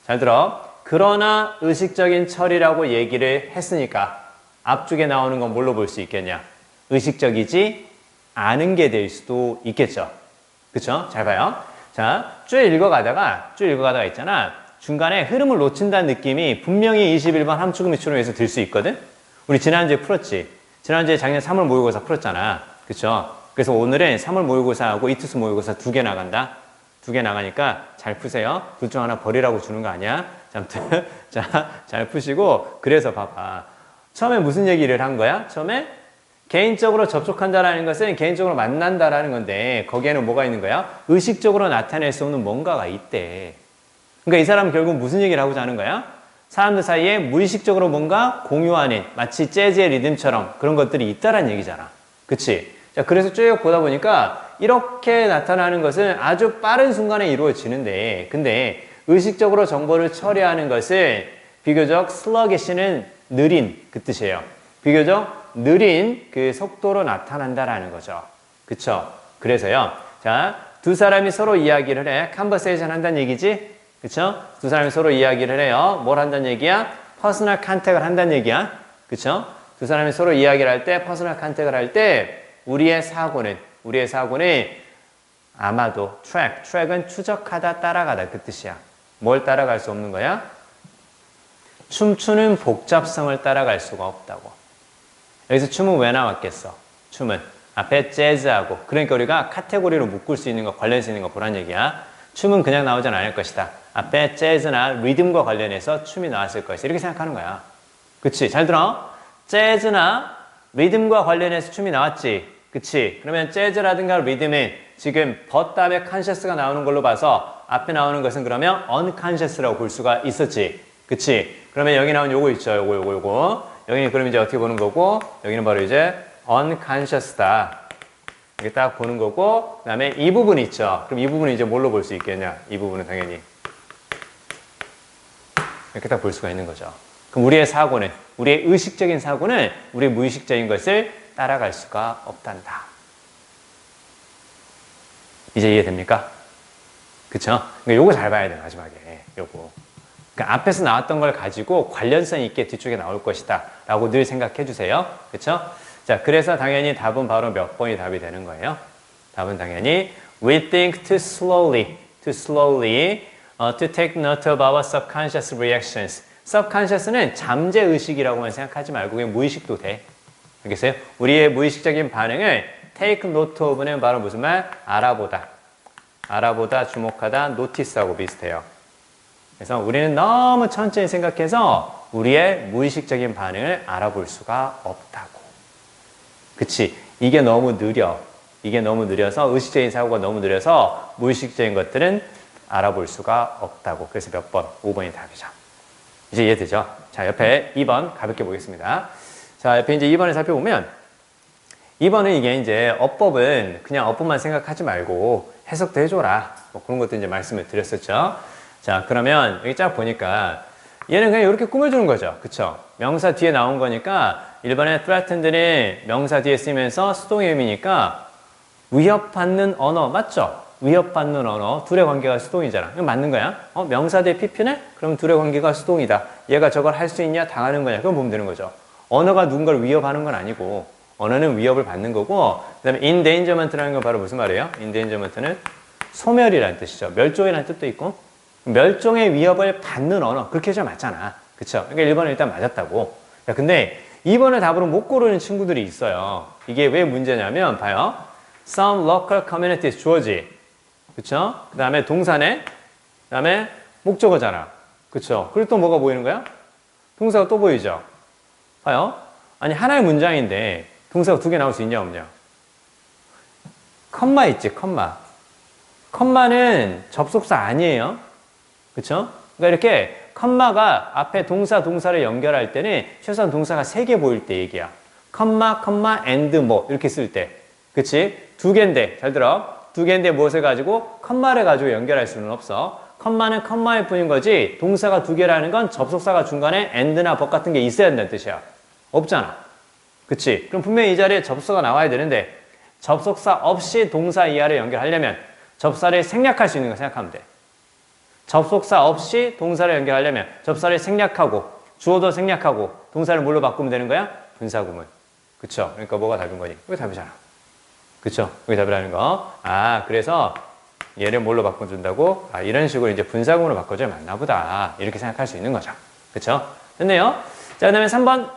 잘 들어. 그러나 의식적인 처리라고 얘기를 했으니까 앞쪽에 나오는 건 뭘로 볼 수 있겠냐? 의식적이지 않은 게 될 수도 있겠죠. 그쵸? 잘 봐요. 자, 쭉 읽어가다가 있잖아. 중간에 흐름을 놓친다는 느낌이 분명히 21번 함축 미출에서 들 수 있거든? 우리 지난주에 풀었지? 지난주에 작년 3월 모의고사 풀었잖아. 그쵸? 그래서 오늘은 3월 모의고사하고 이투스 모의고사 2개 나간다. 2개 나가니까 잘 푸세요. 둘 중 하나 버리라고 주는 거 아니야? 아무튼 자, 잘 푸시고 그래서 봐봐. 처음에 무슨 얘기를 한 거야? 처음에 개인적으로 접촉한다라는 것은 개인적으로 만난다라는 건데 거기에는 뭐가 있는 거야? 의식적으로 나타낼 수 없는 뭔가가 있대. 그러니까 이 사람은 결국 무슨 얘기를 하고자 하는 거야? 사람들 사이에 무의식적으로 뭔가 공유하는 마치 재즈의 리듬처럼 그런 것들이 있다라는 얘기잖아. 그치? 자, 그래서 쭉 보다 보니까 이렇게 나타나는 것은 아주 빠른 순간에 이루어지는데 근데 의식적으로 정보를 처리하는 것은 비교적 slugish는 느린 그 뜻이에요. 비교적 느린 그 속도로 나타난다라는 거죠. 그쵸? 그래서요. 자, 두 사람이 서로 이야기를 해. 컨버세이션 한다는 얘기지? 그쵸? 두 사람이 서로 이야기를 해요. 뭘 한다는 얘기야? 퍼스널 컨택을 한다는 얘기야. 그쵸? 두 사람이 서로 이야기를 할 때, 퍼스널 컨택을 할 때, 우리의 사고는 아마도 트랙은 추적하다, 따라가다 그 뜻이야. 뭘 따라갈 수 없는 거야? 춤추는 복잡성을 따라갈 수가 없다고. 여기서 춤은 왜 나왔겠어? 춤은 앞에 재즈하고 그러니까 우리가 카테고리로 묶을 수 있는 거, 관련해서 있는 거 보란 얘기야. 춤은 그냥 나오진 않을 것이다. 앞에 재즈나 리듬과 관련해서 춤이 나왔을 것이다. 이렇게 생각하는 거야. 그치? 잘 들어? 재즈나 리듬과 관련해서 춤이 나왔지. 그치? 그러면 재즈라든가 리듬은 지금 but 다음에 conscious가 나오는 걸로 봐서 앞에 나오는 것은 그러면 unconscious라고 볼 수가 있었지. 그치? 그러면 여기 나온 요거 있죠. 요거. 여기는 그럼 이제 어떻게 보는 거고, 여기는 바로 이제 unconscious다. 이렇게 딱 보는 거고, 그 다음에 이 부분 있죠. 그럼 이 부분은 이제 뭘로 볼 수 있겠냐? 이 부분은 당연히. 이렇게 딱 볼 수가 있는 거죠. 그럼 우리의 사고는, 우리의 의식적인 사고는 우리의 무의식적인 것을 따라갈 수가 없단다. 이제 이해됩니까? 그쵸? 그러니까 요거 잘 봐야 돼, 마지막에. 요거. 그러니까 앞에서 나왔던 걸 가지고 관련성 있게 뒤쪽에 나올 것이다 라고 늘 생각해 주세요. 그쵸? 자, 그래서 당연히 답은 바로 몇 번이 답이 되는 거예요. 답은 당연히 we think too slowly to take note of our subconscious reactions. subconscious는 잠재의식이라고만 생각하지 말고 그냥 무의식도 돼. 알겠어요? 우리의 무의식적인 반응을 take note of는 바로 무슨 말? 알아보다, 주목하다, notice하고 비슷해요. 그래서 우리는 너무 천천히 생각해서 우리의 무의식적인 반응을 알아볼 수가 없다고. 그치? 이게 너무 느려서 의식적인 사고가 너무 느려서 무의식적인 것들은 알아볼 수가 없다고. 그래서 몇 번? 5번이 답이죠. 이제 이해되죠? 자, 옆에 2번 가볍게 보겠습니다. 자, 옆에 이제 2번을 살펴보면 2번은 이게 이제 어법은 그냥 어법만 생각하지 말고 해석도 해줘라. 뭐 그런 것도 이제 말씀을 드렸었죠. 자, 그러면 여기 쫙 보니까 얘는 그냥 이렇게 꾸며주는 거죠. 그쵸? 명사 뒤에 나온 거니까 일본의 threatened는 명사 뒤에 쓰면서 수동의 의미니까 위협받는 언어 맞죠? 위협받는 언어 둘의 관계가 수동이잖아. 이거 맞는 거야? 명사 뒤에 pp네? 그럼 둘의 관계가 수동이다. 얘가 저걸 할 수 있냐? 당하는 거냐? 그럼 보면 되는 거죠. 언어가 누군가를 위협하는 건 아니고 언어는 위협을 받는 거고 그 다음에 endangerment라는 건 바로 무슨 말이에요? endangerment는 소멸이라는 뜻이죠. 멸종이라는 뜻도 있고 멸종의 위협을 받는 언어 그렇게 해서 맞잖아. 그쵸? 그러니까 1번은 일단 맞았다고. 야, 근데 2번을 답으로 못 고르는 친구들이 있어요. 이게 왜 문제냐면 봐요. Some local communities 주어지. 그쵸? 그 다음에 동사네. 그 다음에 목적어잖아. 그쵸? 그리고 또 뭐가 보이는 거야? 동사가 또 보이죠? 봐요. 아니 하나의 문장인데 동사가 2개 나올 수 있냐 없냐? 컴마 있지, 컴마. 컴마는 접속사 아니에요. 그쵸? 그러니까 이렇게 컴마가 앞에 동사를 연결할 때는 최소한 동사가 3개 보일 때 얘기야. 컴마, and 뭐 이렇게 쓸 때. 그치? 2개인데, 잘 들어. 2개인데 무엇을 가지고? 컴마를 가지고 연결할 수는 없어. 컴마는 컴마일 뿐인 거지 동사가 2개라는 건 접속사가 중간에 and나 but 같은 게 있어야 된다는 뜻이야. 없잖아. 그치? 그럼 분명히 이 자리에 접속사가 나와야 되는데 접속사 없이 동사 이하를 연결하려면 접사를 생략할 수 있는 거 생각하면 돼. 접속사 없이 동사를 연결하려면 접사를 생략하고 주어도 생략하고 동사를 뭘로 바꾸면 되는 거야? 분사구문. 그쵸? 그러니까 뭐가 답인 거니? 이게 답이잖아. 그쵸? 이게 답이라는 거. 아, 그래서 얘를 뭘로 바꿔준다고? 아, 이런 식으로 이제 분사구문으로 바꿔줘야 맞나 보다. 이렇게 생각할 수 있는 거죠. 그쵸? 됐네요. 자, 그 다음에 3번.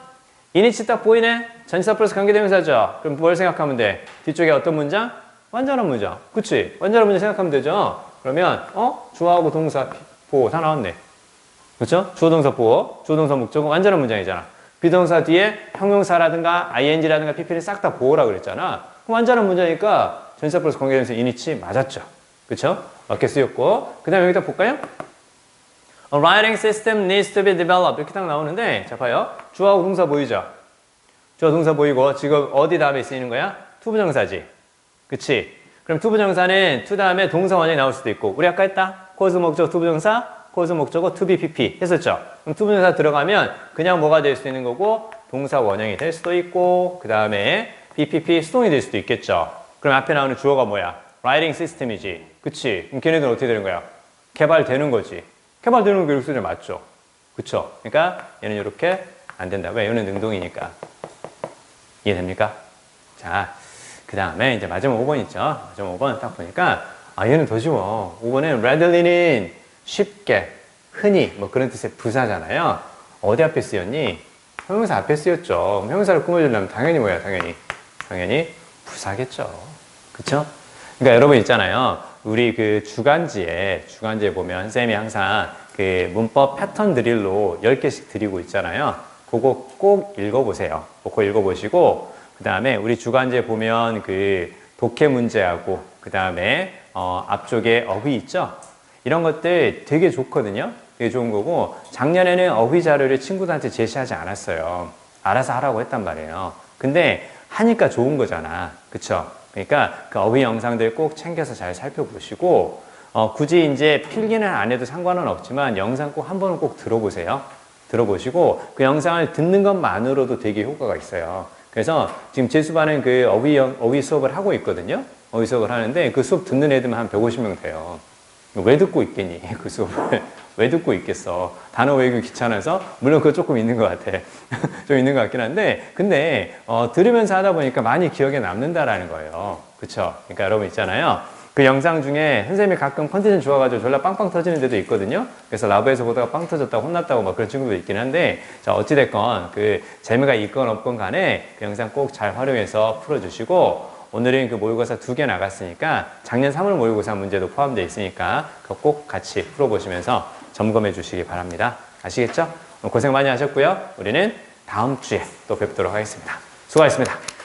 이니치 딱 보이네? 전치사 플러스 관계대명사죠. 그럼 뭘 생각하면 돼? 뒤쪽에 어떤 문장? 완전한 문장. 그치? 완전한 문장 생각하면 되죠? 그러면, 주어하고 동사, 보호 다 나왔네. 그쵸? 주어, 동사, 보호. 주어, 동사, 목적은 완전한 문장이잖아. 비동사 뒤에 형용사라든가 ing라든가 pp를 싹 다 보호라 그랬잖아. 그럼 완전한 문장이니까 전치사 플러스 관계대명사 이니치 맞았죠. 그쵸? 이렇게 쓰였고. 그 다음에 여기다 볼까요? A writing system needs to be developed. 이렇게 딱 나오는데, 자, 봐요. 주어하고 동사 보이죠? 주어, 동사 보이고, 지금 어디 다음에 쓰이는 거야? 투부정사지. 그치? 그럼 투부정사는 to 다음에 동사 원형이 나올 수도 있고, 우리 아까 했다? cause 목적 투부정사, cause 목적어 to be pp 했었죠? 그럼 투부정사 들어가면 그냥 뭐가 될 수 있는 거고, 동사 원형이 될 수도 있고, 그 다음에 bpp 수동이 될 수도 있겠죠? 그럼 앞에 나오는 주어가 뭐야? writing system이지. 그치? 그럼 걔네들은 어떻게 되는 거야? 개발되는 거지. 개발되는 게 교육수준 맞죠? 그쵸? 그러니까 얘는 이렇게 안 된다. 왜? 얘는 능동이니까. 이해됩니까? 자, 그 다음에 이제 마지막 5번 있죠? 마지막 5번 딱 보니까 얘는 더 쉬워. 5번은 readly는 쉽게, 흔히 뭐 그런 뜻의 부사잖아요. 어디 앞에 쓰였니? 형용사 앞에 쓰였죠. 형용사를 꾸며주려면 당연히 뭐야? 당연히 부사겠죠. 그쵸? 그러니까 여러분 있잖아요. 우리 그 주간지에 보면 쌤이 항상 그 문법 패턴 드릴로 10개씩 드리고 있잖아요. 그거 꼭 읽어보세요. 그거 읽어보시고 그 다음에 우리 주간지에 보면 그 독해 문제하고 그 다음에 앞쪽에 어휘 있죠? 이런 것들 되게 좋거든요. 되게 좋은 거고 작년에는 어휘 자료를 친구들한테 제시하지 않았어요. 알아서 하라고 했단 말이에요. 근데 하니까 좋은 거잖아. 그쵸? 그러니까 그 어휘 영상들 꼭 챙겨서 잘 살펴보시고 굳이 이제 필기는 안 해도 상관은 없지만 영상 꼭 한 번은 꼭 들어보세요. 들어보시고 그 영상을 듣는 것만으로도 되게 효과가 있어요. 그래서 지금 제 수반은 그 어휘 수업을 하고 있거든요. 어휘 수업을 하는데 그 수업 듣는 애들만 한 150명 돼요. 왜 듣고 있겠니? 그 수업을. 왜 듣고 있겠어? 단어 외우기 귀찮아서? 물론 그거 조금 있는 것 같아. 좀 있는 것 같긴 한데, 근데, 들으면서 하다 보니까 많이 기억에 남는다라는 거예요. 그쵸? 그러니까 여러분 있잖아요. 그 영상 중에 선생님이 가끔 컨텐츠 좋아가지고 졸라 빵빵 터지는 데도 있거든요. 그래서 라브에서 보다가 빵 터졌다고 혼났다고 막 그런 친구도 있긴 한데, 자, 어찌됐건 그 재미가 있건 없건 간에 그 영상 꼭 잘 활용해서 풀어주시고, 오늘은 그 모의고사 2개 나갔으니까 작년 3월 모의고사 문제도 포함되어 있으니까 그거 꼭 같이 풀어보시면서 점검해 주시기 바랍니다. 아시겠죠? 고생 많이 하셨고요. 우리는 다음 주에 또 뵙도록 하겠습니다. 수고하셨습니다.